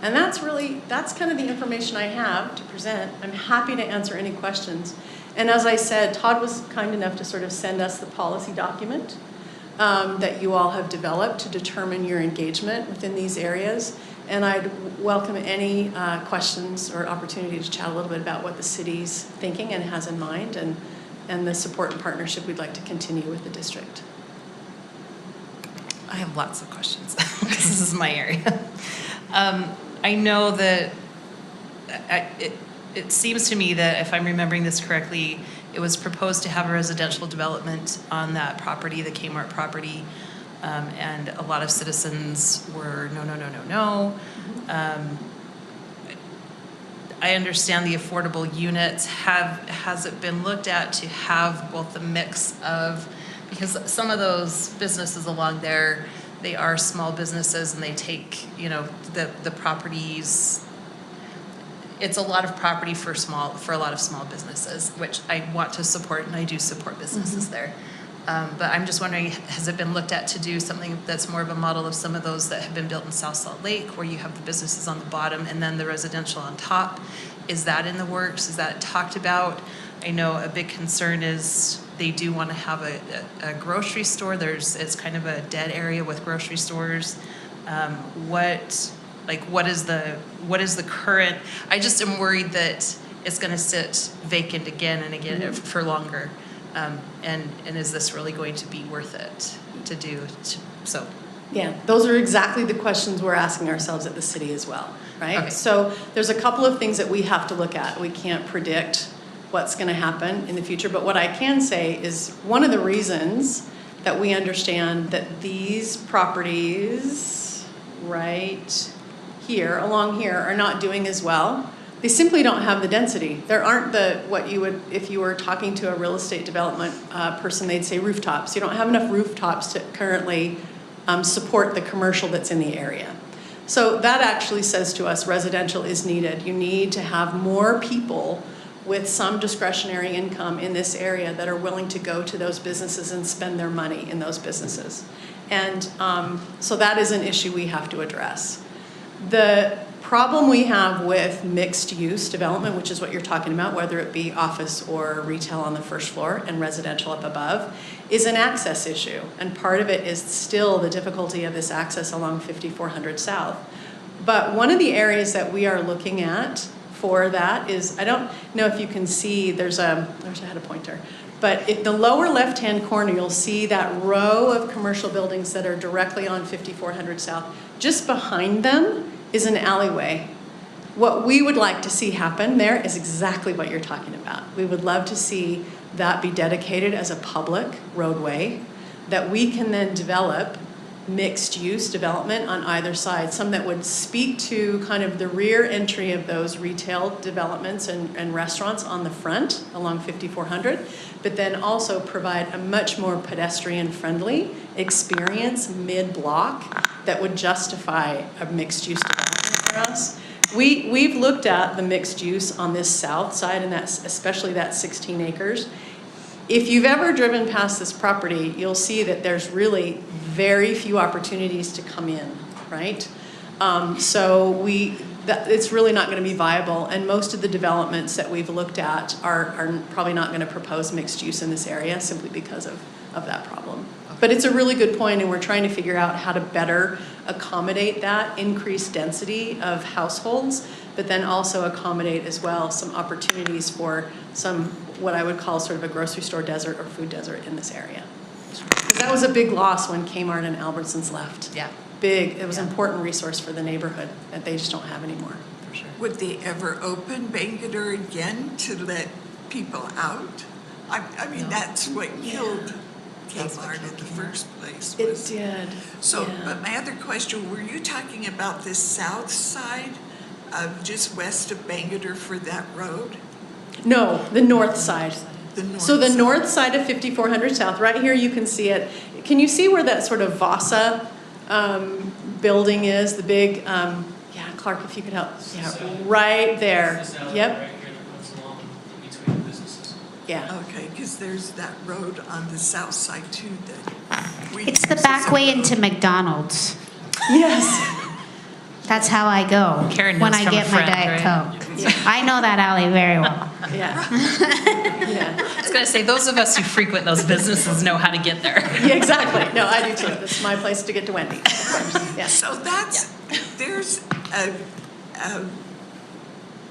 And that's kind of the information I have to present. I'm happy to answer any questions. And as I said, Todd was kind enough to sort of send us the policy document that you all have developed to determine your engagement within these areas. And I'd welcome any questions or opportunity to chat a little bit about what the city's thinking and has in mind, and the support and partnership we'd like to continue with the district. I have lots of questions because this is my area. I know that it seems to me that if I'm remembering this correctly, it was proposed to have a residential development on that property, the Kmart property, and a lot of citizens were no. I understand the affordable units. Has it been looked at to have both a mix of, because some of those businesses along there, they are small businesses and they take, the properties. It's a lot of property for a lot of small businesses, which I want to support, and I do support businesses there. But I'm just wondering, has it been looked at to do something that's more of a model of some of those that have been built in South Salt Lake, where you have the businesses on the bottom and then the residential on top? Is that in the works? Is that talked about? I know a big concern is they do want to have a grocery store. It's kind of a dead area with grocery stores. What is the current? I just am worried that it's going to sit vacant again and again for longer. And is this really going to be worth it to do? Yeah, those are exactly the questions we're asking ourselves at the city as well, right? Okay. So there's a couple of things that we have to look at. We can't predict what's going to happen in the future, but what I can say is one of the reasons that we understand that these properties right here, along here, are not doing as well. They simply don't have the density. There aren't what you would, if you were talking to a real estate development person, they'd say rooftops. You don't have enough rooftops to currently support the commercial that's in the area. So that actually says to us residential is needed. You need to have more people with some discretionary income in this area that are willing to go to those businesses and spend their money in those businesses. And so that is an issue we have to address. The problem we have with mixed use development, which is what you're talking about, whether it be office or retail on the first floor and residential up above, is an access issue. And part of it is still the difficulty of this access along 5400 South. But one of the areas that we are looking at for that is, I don't know if you can see, I wish I had a pointer, but in the lower left-hand corner, you'll see that row of commercial buildings that are directly on 5400 South. Just behind them is an alleyway. What we would like to see happen there is exactly what you're talking about. We would love to see that be dedicated as a public roadway, that we can then develop mixed-use development on either side, some that would speak to kind of the rear entry of those retail developments and restaurants on the front along 5400, but then also provide a much more pedestrian-friendly experience mid-block that would justify a mixed-use development for us. We've looked at the mixed use on this south side, and that's especially that 16 acres. If you've ever driven past this property, you'll see that there's really very few opportunities to come in, right? It's really not going to be viable, and most of the developments that we've looked at are probably not going to propose mixed use in this area simply because of that problem. But it's a really good point, and we're trying to figure out how to better accommodate that increased density of households, but then also accommodate as well some opportunities for some, what I would call sort of a grocery store desert or food desert in this area. Because that was a big loss when Kmart and Albertsons left. Yeah. Big, it was an important resource for the neighborhood that they just don't have anymore. For sure. Would they ever open Bangerter again to let people out? I mean, that's what killed Kmart in the first place. It did. So, yeah. But my other question, were you talking about the south side of just west of Bangerter for that road? No, the north side. The north So the side. north side of 5400 South, right here you can see it. Can you see where that sort of Vasa building is? The big, yeah, Clark, if you could help. Yeah, right there. Yep. Yeah. Okay, because there's that road on the south side too that we It's the back way into McDonald's. Yes. That's how I go Karen when knows I from a get my friend, Diet right? Coke. Yeah. I know that alley very well. Yeah. Yeah. I was going to say, those of us who frequent those businesses know how to get there. Yeah, exactly. No, I do too. This is my place to get to Wendy. Yeah. So there's a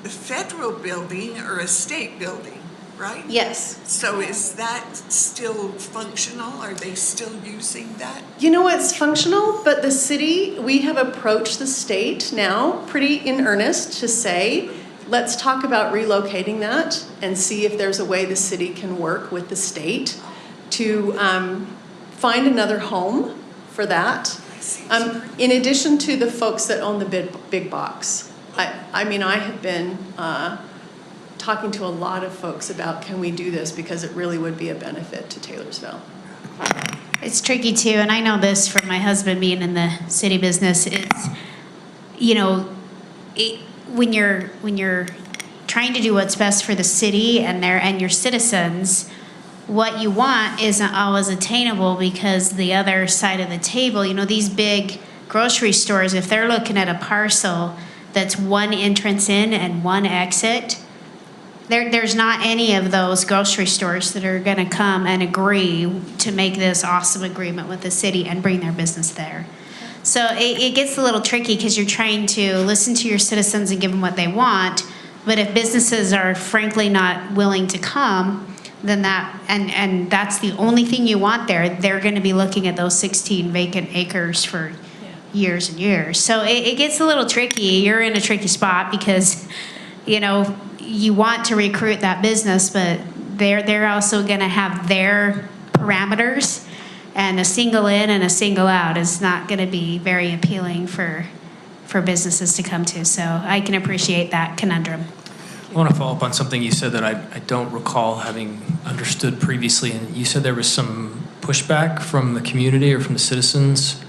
federal building or a state building right? Yes. So is that still functional? Are they still using that? You know, it's functional, but the city, we have approached the state now pretty in earnest to say, let's talk about relocating that and see if there's a way the city can work with the state to find another home for that. In addition to the folks that own the big box. I mean, I have been talking to a lot of folks about, can we do this, because it really would be a benefit to Taylorsville. It's tricky too, and I know this from my husband being in the city business. It's, you know, when you're trying to do what's best for the city and your citizens, what you want isn't always attainable, because the other side of the table, you know, these big grocery stores, if they're looking at a parcel that's one entrance in and one exit, there's not any of those grocery stores that are going to come and agree to make this awesome agreement with the city and bring their business there. So it gets a little tricky, because you're trying to listen to your citizens and give them what they want, but if businesses are frankly not willing to come, then and that's the only thing you want there, they're going to be looking at those 16 vacant acres for years and years. So it gets a little tricky. You're in a tricky spot, because, you know, you want to recruit that business, but they're also going to have their parameters, and a single in and a single out is not going to be very appealing for businesses to come to. So I can appreciate that conundrum. I want to follow up on something you said that I don't recall having understood previously. And you said there was some pushback from the community or from the citizens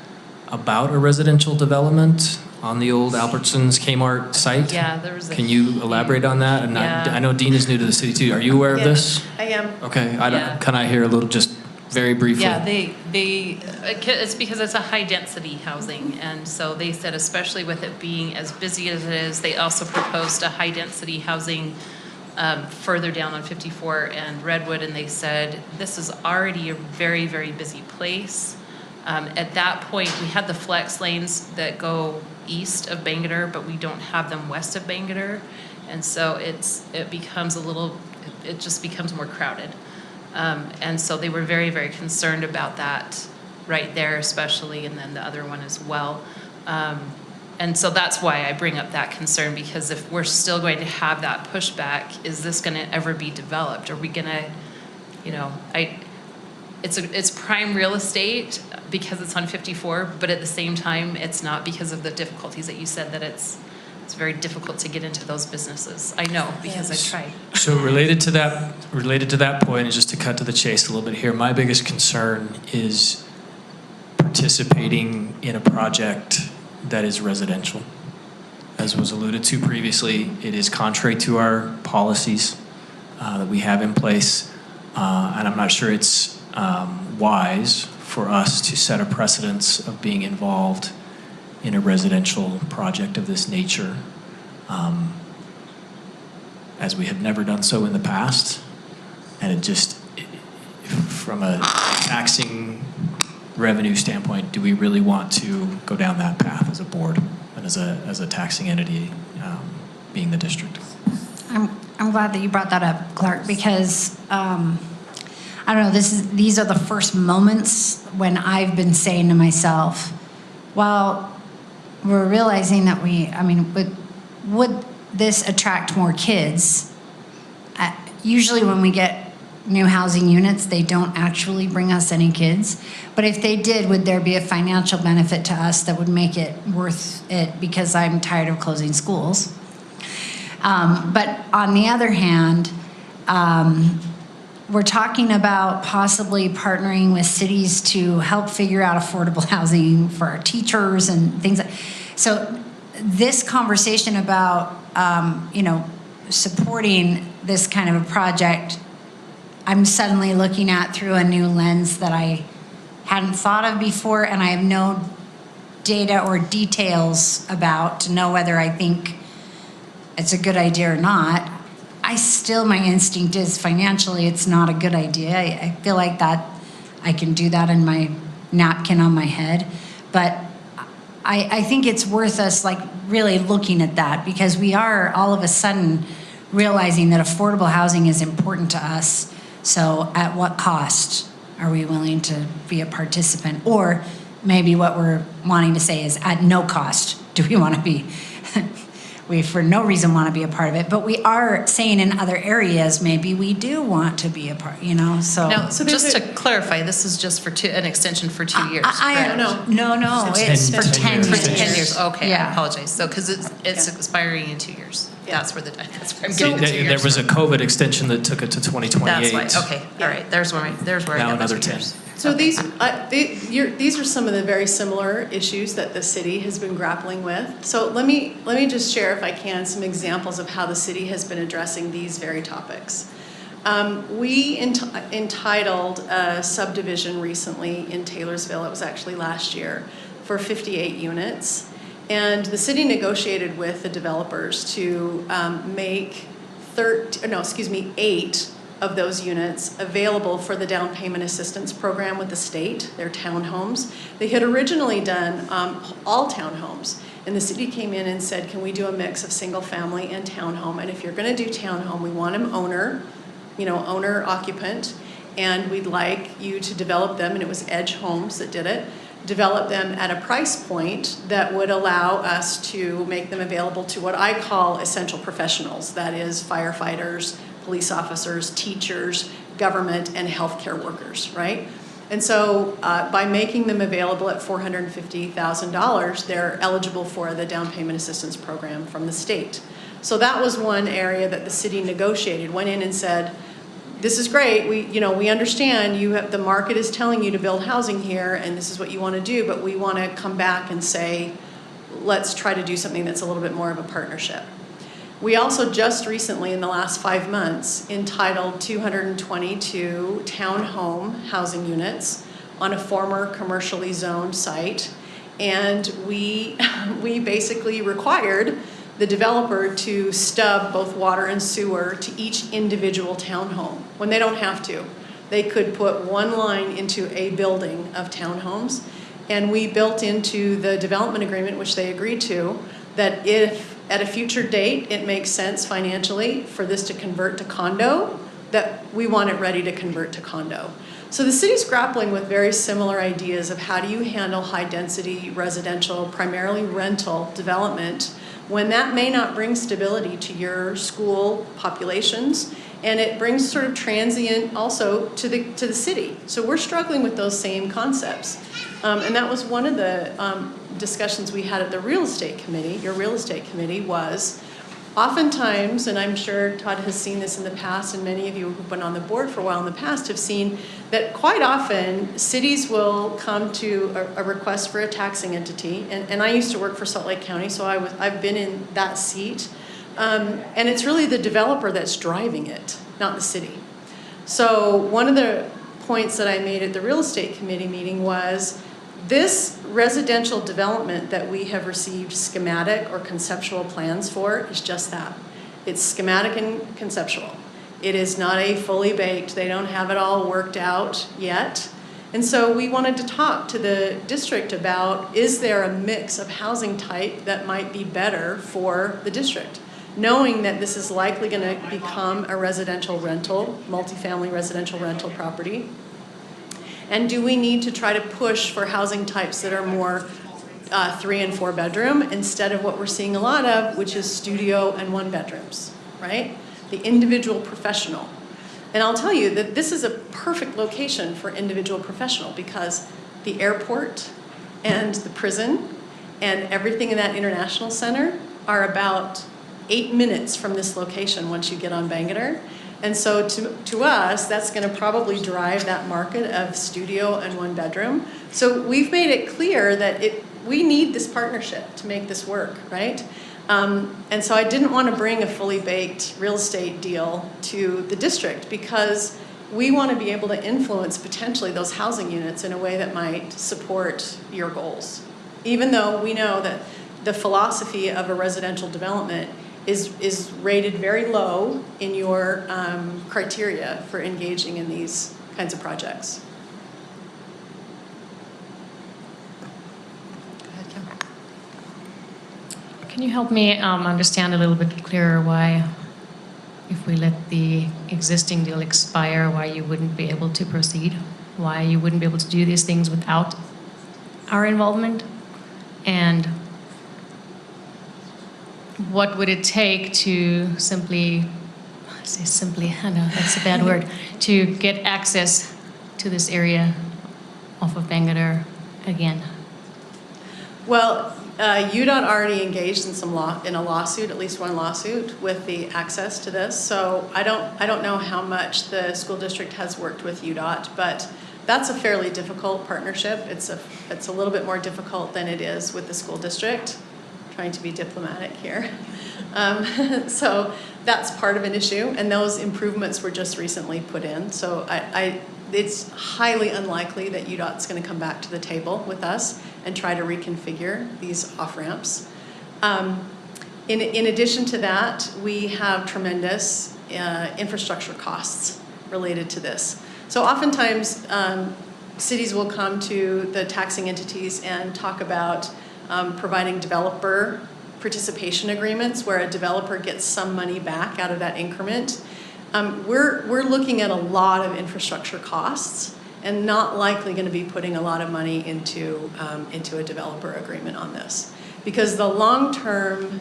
about a residential development on the old Albertsons Kmart site. Yeah, there was a... Can you elaborate on that? And Yeah. I know Dean is new to the city too. Are you aware of this? I am. Okay. Yeah. Can I hear a little, just very briefly? Yeah, it's because it's a high-density housing, and so they said, especially with it being as busy as it is, they also proposed a high-density housing further down on 54 and Redwood, and they said, this is already a very, very busy place. At that point, we had the flex lanes that go east of Bangerter, but we don't have them west of Bangerter, and so it just becomes more crowded. And so they were very, very concerned about that right there especially, and then the other one as well. And so that's why I bring up that concern, because if we're still going to have that pushback, is this going to ever be developed? Are we going to, you know, it's prime real estate because it's on 54, but at the same time, it's not, because of the difficulties that you said, that it's very difficult to get into those businesses. I know, because I tried. So related to that point, and just to cut to the chase a little bit here, my biggest concern is participating in a project that is residential. As was alluded to previously, it is contrary to our policies that we have in place, and I'm not sure it's wise for us to set a precedence of being involved in a residential project of this nature, as we have never done so in the past. And from a taxing revenue standpoint, do we really want to go down that path as a board and as a taxing entity, being the district? I'm glad that you brought that up, Clark, because I don't know, these are the first moments when I've been saying to myself, well, we're realizing that would this attract more kids? Usually when we get new housing units, they don't actually bring us any kids. But if they did, would there be a financial benefit to us that would make it worth it? Because I'm tired of closing schools. But on the other hand, we're talking about possibly partnering with cities to help figure out affordable housing for our teachers and things. So this conversation about, supporting this kind of a project, I'm suddenly looking at through a new lens that I hadn't thought of before, and I have no data or details about to know whether I think it's a good idea or not. My instinct is financially it's not a good idea. I feel like that I can do that in my napkin on my head. But I think it's worth us really looking at that, because we are all of a sudden realizing that affordable housing is important to us. So at what cost are we willing to be a participant? Or maybe what we're wanting to say is at no cost do we want to be, we for no reason want to be a part of it. But we are saying in other areas, maybe we do want to be a part, you know, so. Now, just to clarify, this is just for an extension for 2 years, correct? No, it's for 10 years. For 10 years, okay, I Yeah. apologize. So, because it's expiring in 2 years. That's where I'm getting the 2 years. There was a COVID extension that took it to 2028. That's why, okay, all right, there's where I Now got my another 2 10. years. So these are some of the very similar issues that the city has been grappling with. So let me just share, if I can, some examples of how the city has been addressing these very topics. We entitled a subdivision recently in Taylorsville, it was actually last year, for 58 units. And the city negotiated with the developers to make 8 of those units available for the down payment assistance program with the state, their townhomes. They had originally done all townhomes, and the city came in and said, can we do a mix of single family and townhome? And if you're gonna do townhome, we want them owner occupant, and we'd like you to develop them, and it was Edge Homes that did it, develop them at a price point that would allow us to make them available to what I call essential professionals, that is firefighters, police officers, teachers, government, and healthcare workers, right? And so by making them available at $450,000, they're eligible for the down payment assistance program from the state. So that was one area that the city negotiated, went in and said, this is great, we understand the market is telling you to build housing here and this is what you want to do, but we want to come back and say, let's try to do something that's a little bit more of a partnership. We also just recently, in the last 5 months, entitled 222 townhome housing units on a former commercially zoned site. And we basically required the developer to stub both water and sewer to each individual townhome when they don't have to. They could put one line into a building of townhomes, and we built into the development agreement, which they agreed to, that if at a future date it makes sense financially for this to convert to condo, that we want it ready to convert to condo. So the city's grappling with very similar ideas of how do you handle high density residential, primarily rental development, when that may not bring stability to your school populations, and it brings sort of transient also to the city. So we're struggling with those same concepts. And that was one of the discussions we had at the real estate committee, your real estate committee, was oftentimes, and I'm sure Todd has seen this in the past, and many of you who've been on the board for a while in the past have seen that quite often cities will come to a request for a taxing entity, and I used to work for Salt Lake County, so I've been in that seat, and it's really the developer that's driving it, not the city. So one of the points that I made at the real estate committee meeting was this residential development that we have received schematic or conceptual plans for is just that. It's schematic and conceptual. It is not a fully baked, they don't have it all worked out yet. And so we wanted to talk to the district about, is there a mix of housing type that might be better for the district? Knowing that this is likely gonna become a residential rental, multifamily residential rental property. And do we need to try to push for housing types that are more 3 and 4 bedroom instead of what we're seeing a lot of, which is studio and 1 bedrooms, right? The individual professional. And I'll tell you that this is a perfect location for individual professional because the airport and the prison and everything in that international center are about 8 minutes from this location once you get on Bangerter. And so to us, that's going to probably drive that market of studio and 1 bedroom. So we've made it clear that we need this partnership to make this work, right? And so I didn't want to bring a fully baked real estate deal to the district because we want to be able to influence potentially those housing units in a way that might support your goals. Even though we know that the philosophy of a residential development is rated very low in your criteria for engaging in these kinds of projects. Can you help me understand a little bit clearer why if we let the existing deal expire, why you wouldn't be able to proceed, why you wouldn't be able to do these things without our involvement, and what would it take to simply, I say simply, I know that's a bad word, to get access to this area off of Bangalore again? Well, UDOT already engaged in a lawsuit, at least one lawsuit, with the access to this. So I don't know how much the school district has worked with UDOT, but that's a fairly difficult partnership. It's a little bit more difficult than it is with the school district. Trying to be diplomatic here. So that's part of an issue, and those improvements were just recently put in. So it's highly unlikely that UDOT's going to come back to the table with us and try to reconfigure these off-ramps. In addition to that, we have tremendous infrastructure costs related to this. So oftentimes, cities will come to the taxing entities and talk about providing developer participation agreements where a developer gets some money back out of that increment. We're looking at a lot of infrastructure costs and not likely going to be putting a lot of money into a developer agreement on this, because the long-term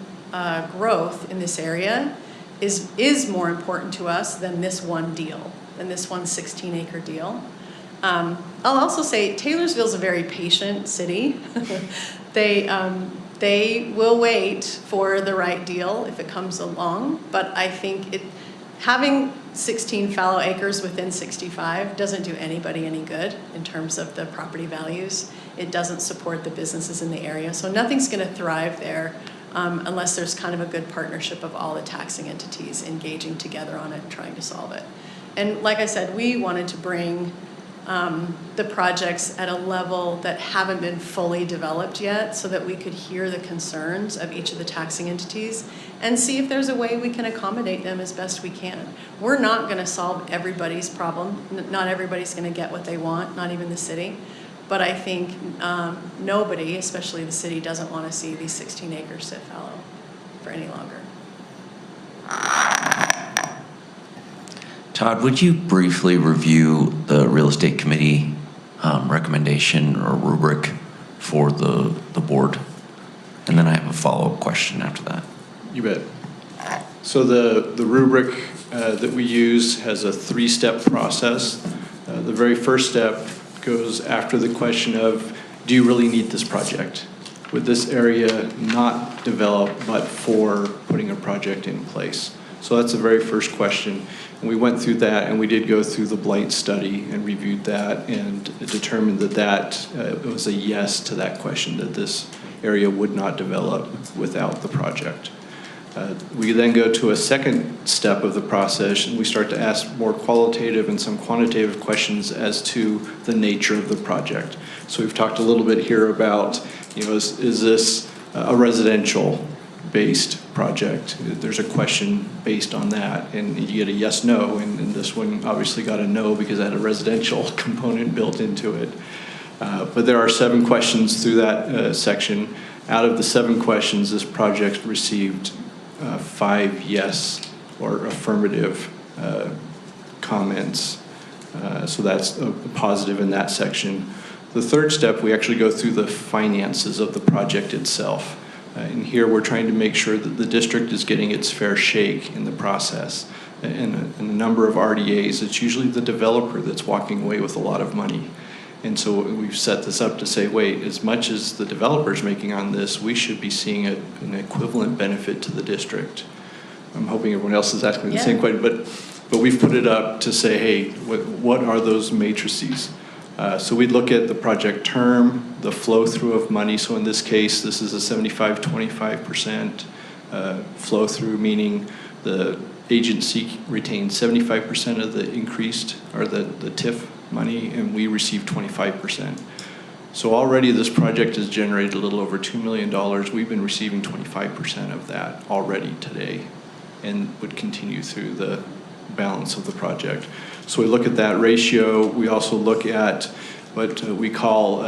growth in this area is more important to us than this one deal, than this one 16-acre deal. I'll also say Taylorsville's a very patient city. They will wait for the right deal if it comes along, but I think having 16 fallow acres within 65 doesn't do anybody any good in terms of the property values. It doesn't support the businesses in the area, so nothing's going to thrive there unless there's kind of a good partnership of all the taxing entities engaging together on it and trying to solve it. And like I said, we wanted to bring the projects at a level that haven't been fully developed yet so that we could hear the concerns of each of the taxing entities and see if there's a way we can accommodate them as best we can. We're not going to solve everybody's problem. Not everybody's going to get what they want, not even the city. But I think nobody, especially the city, doesn't want to see these 16 acres sit fallow for any longer. Todd, would you briefly review the real estate committee recommendation or rubric for the board? And then I have a follow-up question after that. You bet. So the rubric that we use has a 3-step process. The very first step goes after the question of, do you really need this project? Would this area not develop but for putting a project in place? So that's the very first question. And we went through that, and we did go through the blight study and reviewed that and determined that it was a yes to that question, that this area would not develop without the project. We then go to a second step of the process, and we start to ask more qualitative and some quantitative questions as to the nature of the project. So we've talked a little bit here about, is this a residential-based project? There's a question based on that, and you get a yes/no, and this one obviously got a no because it had a residential component built into it. But there are 7 questions through that section. Out of the 7 questions, this project received 5 yes or affirmative comments. So that's a positive in that section. The third step, we actually go through the finances of the project itself. And here we're trying to make sure that the district is getting its fair shake in the process. In a number of RDAs, it's usually the developer that's walking away with a lot of money. And so we've set this up to say, wait, as much as the developer's making on this, we should be seeing an equivalent benefit to the district. I'm hoping everyone else is asking the same question, but we've put it up to say, hey, what are those matrices? So we'd look at the project term, the flow through of money. So in this case, this is a 75-25% flow through, meaning the agency retains 75% of the increased or the TIF money, and we receive 25%. So already this project has generated a little over $2 million. We've been receiving 25% of that already today, and would continue through the balance of the project. So we look at that ratio. We also look at what we call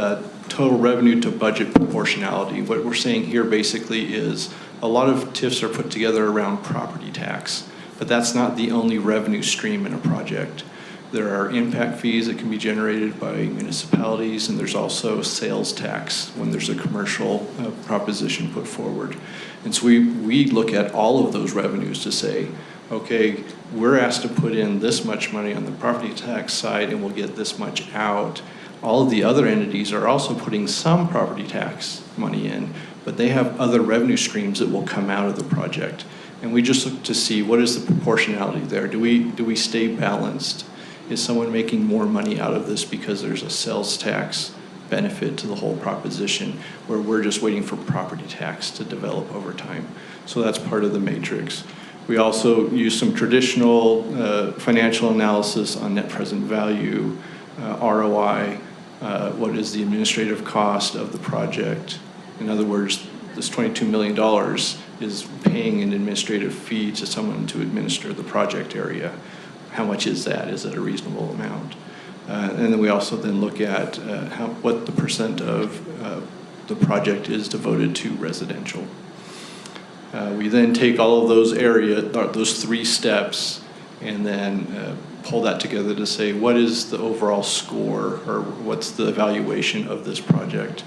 total revenue to budget proportionality. What we're saying here basically is a lot of TIFs are put together around property tax. but that's not the only revenue stream in a project. There are impact fees that can be generated by municipalities, and there's also sales tax when there's a commercial proposition put forward. And so we look at all of those revenues to say, okay, we're asked to put in this much money on the property tax side and we'll get this much out. All of the other entities are also putting some property tax money in, but they have other revenue streams that will come out of the project. And we just look to see what is the proportionality there. Do we stay balanced? Is someone making more money out of this because there's a sales tax benefit to the whole proposition, where we're just waiting for property tax to develop over time? So that's part of the matrix. We also use some traditional financial analysis on net present value, ROI, what is the administrative cost of the project. In other words, this $22 million is paying an administrative fee to someone to administer the project area. How much is that? Is it a reasonable amount? And then we also then look at what the percent of the project is devoted to residential. We then take all of those those 3 steps, and then pull that together to say what is the overall score, or what's the evaluation of this project.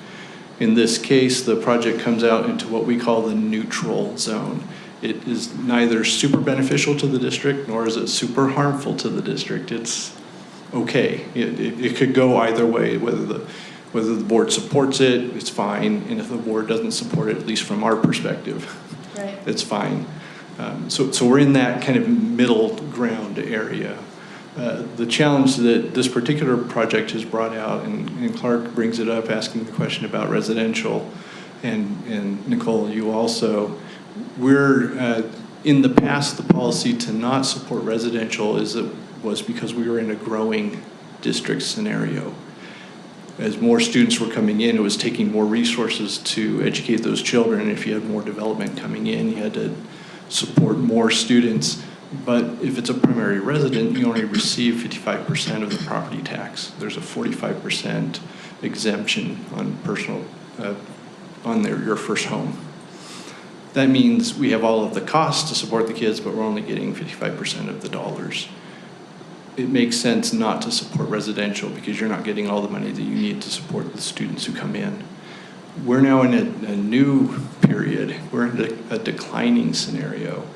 In this case, the project comes out into what we call the neutral zone. It is neither super beneficial to the district, nor is it super harmful to the district. It's okay. It could go either way. Whether the board supports it, it's fine. And if the board doesn't support it, at least from our perspective, Right. it's fine. So we're in that kind of middle ground area. The challenge that this particular project has brought out, and Clark brings it up asking the question about residential, and Nicole, you also, we're in the past, the policy to not support residential was because we were in a growing district scenario. As more students were coming in, it was taking more resources to educate those children. If you had more development coming in, you had to support more students. But if it's a primary resident, you only receive 55% of the property tax. There's a 45% exemption on personal, on your first home. That means we have all of the costs to support the kids, but we're only getting 55% of the dollars. It makes sense not to support residential because you're not getting all the money that you need to support the students who come in. We're now in a new period. We're in a declining scenario.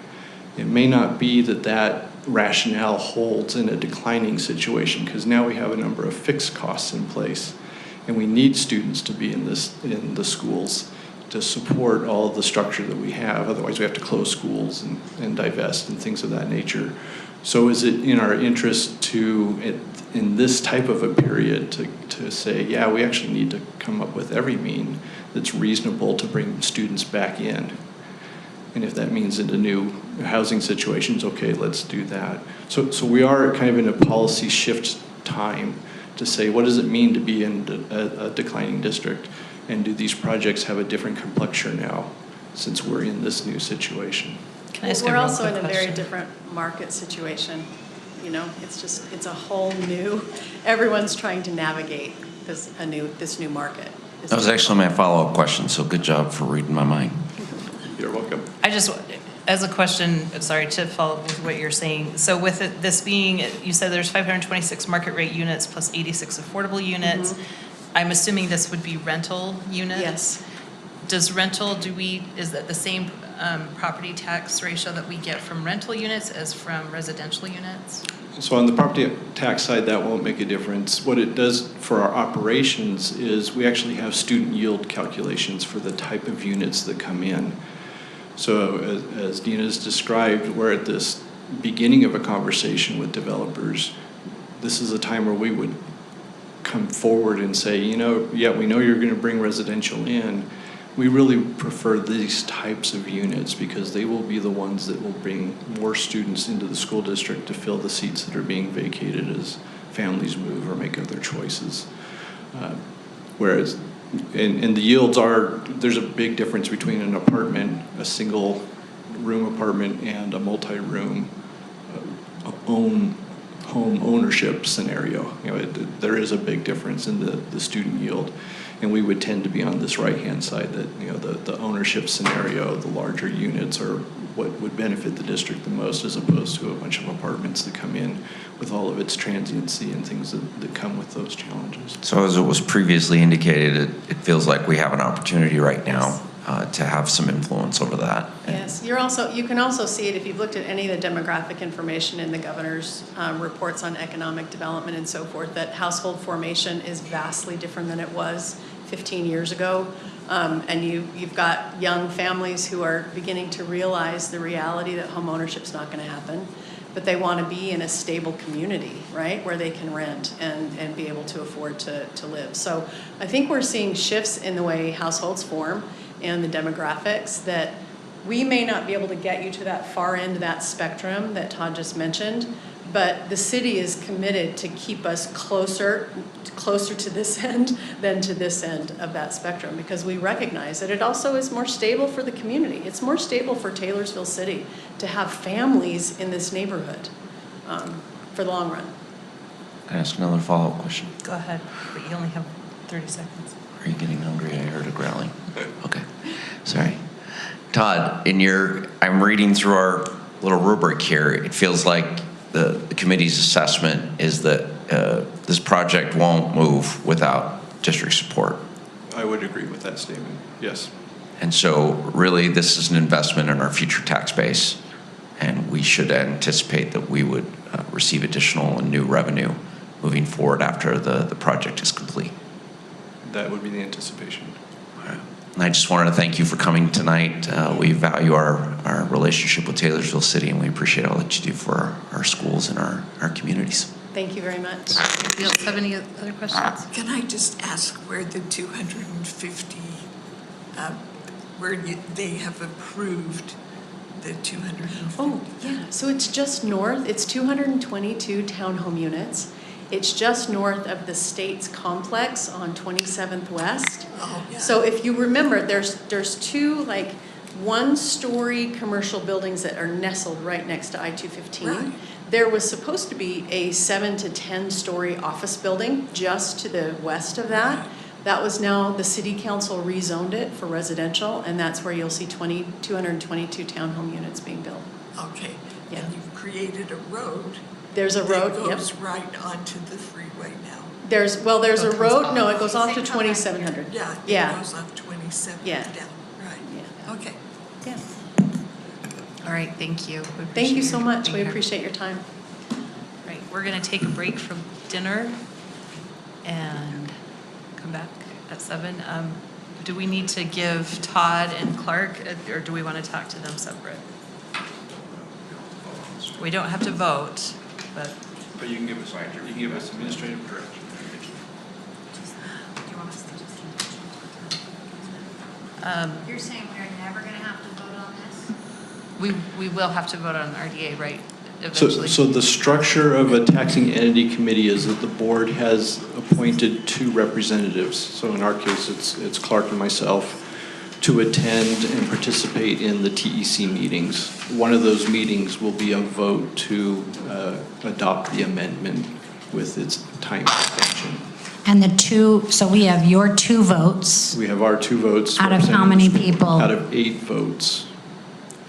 It may not be that rationale holds in a declining situation, because now we have a number of fixed costs in place, and we need students to be in the schools to support all of the structure that we have. Otherwise, we have to close schools and divest and things of that nature. So is it in our interest to, in this type of a period, to say, yeah, we actually need to come up with every mean that's reasonable to bring students back in? And if that means into new housing situations, okay, let's do that. So we are kind of in a policy shift time to say, what does it mean to be in a declining district? And do these projects have a different complexion now, since we're in this new situation? Can I ask a We're real also quick in a very question? different market situation. You know, it's a whole new, everyone's trying to navigate this new market. That was actually my follow-up question, so good job for reading my mind. You're welcome. I just, as a question, sorry, to follow up with what you're saying. So with this being, you said there's 526 market rate units plus 86 affordable units. Mm-hmm. I'm assuming this would be rental units? Yes. Does rental, is that the same property tax ratio that we get from rental units as from residential units? So on the property tax side, that won't make a difference. What it does for our operations is we actually have student yield calculations for the type of units that come in. So as Dina's described, we're at this beginning of a conversation with developers. This is a time where we would come forward and say, you know, yeah, we know you're going to bring residential in. We really prefer these types of units because they will be the ones that will bring more students into the school district to fill the seats that are being vacated as families move or make other choices. Whereas, and the yields there's a big difference between an apartment, a single room apartment, and a multi-room home ownership scenario. You know, there is a big difference in the student yield. And we would tend to be on this right-hand side that, you know, the ownership scenario, the larger units are what would benefit the district the most, as opposed to a bunch of apartments that come in with all of its transiency and things that come with those challenges. So as it was previously indicated, it feels like we have an opportunity right now to have some influence over that. Yes, you can also see it if you've looked at any of the demographic information in the governor's reports on economic development and so forth, that household formation is vastly different than it was 15 years ago. And you've got young families who are beginning to realize the reality that home ownership's not going to happen, but they want to be in a stable community, right, where they can rent and be able to afford to live. So I think we're seeing shifts in the way households form and the demographics that we may not be able to get you to that far end of that spectrum that Todd just mentioned, but the city is committed to keep us closer to this end than to this end of that spectrum, because we recognize that it also is more stable for the community. It's more stable for Taylorsville City to have families in this neighborhood for the long run. Can I ask another follow-up question? Go ahead, but you only have 30 seconds. Are you getting hungry? I heard a growling. Okay, sorry. Todd, I'm reading through our little rubric here. It feels like the committee's assessment is that this project won't move without district support. I would agree with that statement, yes. And so really this is an investment in our future tax base, and we should anticipate that we would receive additional and new revenue moving forward after the project is complete. That would be the anticipation. All right. And I just wanted to thank you for coming tonight. We value our relationship with Taylorsville City, and we appreciate all that you do for our schools and our communities. Thank you very much. You don't have any other questions? Can I just ask where the 250, they have approved the 250? Oh, yeah, so it's just north, it's 222 townhome units. It's just north of the States complex on 27th West. Oh, yeah. So if you remember, there's two like one-story commercial buildings that are nestled right next to I-215. Right. There was supposed to be a 7 to 10-story office building just to the west of that. Right. That was now, the city council rezoned it for residential, and that's where you'll see 222 townhome units being built. Okay. Yeah. And you've created a road. There's a road, that yep. goes right onto the freeway now. There's a road, no, it goes off to 2700. Yeah. Yeah. It goes off 27 Yeah. down. Right. Yeah. Okay. Yeah. All right, thank you. We Thank you appreciate so your much. being We here. appreciate your time. Right, we're going to take a break from dinner and come back at 7. Do we need to give Todd and Clark, or do we want to talk to them separate? We don't have to vote, but. But you can give us administrative direction. You're saying we're never going to have to vote on this? We will have to vote on the RDA, right? So, Eventually. so the structure of a taxing entity committee is that the board has appointed 2 representatives. So in our case, it's Clark and myself to attend and participate in the TEC meetings. One of those meetings will be a vote to adopt the amendment with its time extension. And so we have your 2 votes. We have our 2 votes. Out of how many representing the school, people? Out of 8 votes.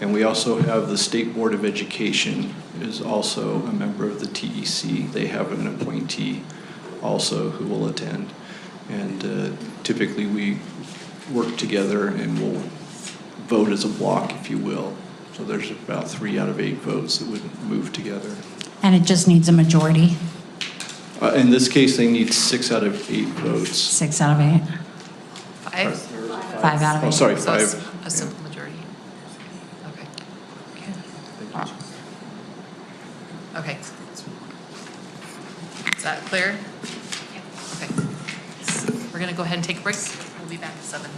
And we also have the State Board of Education is also a member of the TEC. They have an appointee also who will attend. And typically we work together and we'll vote as a block, if you will. So there's about 3 out of 8 votes that would move together. And it just needs a majority, In this case, they need 6 out of 8 votes. 6 out of 8. 5? 5 out of 8. Oh, sorry, So it's 5. a simple majority. Okay. Okay. Is that clear? Okay. We're going to go ahead and take a break. We'll be back at 7.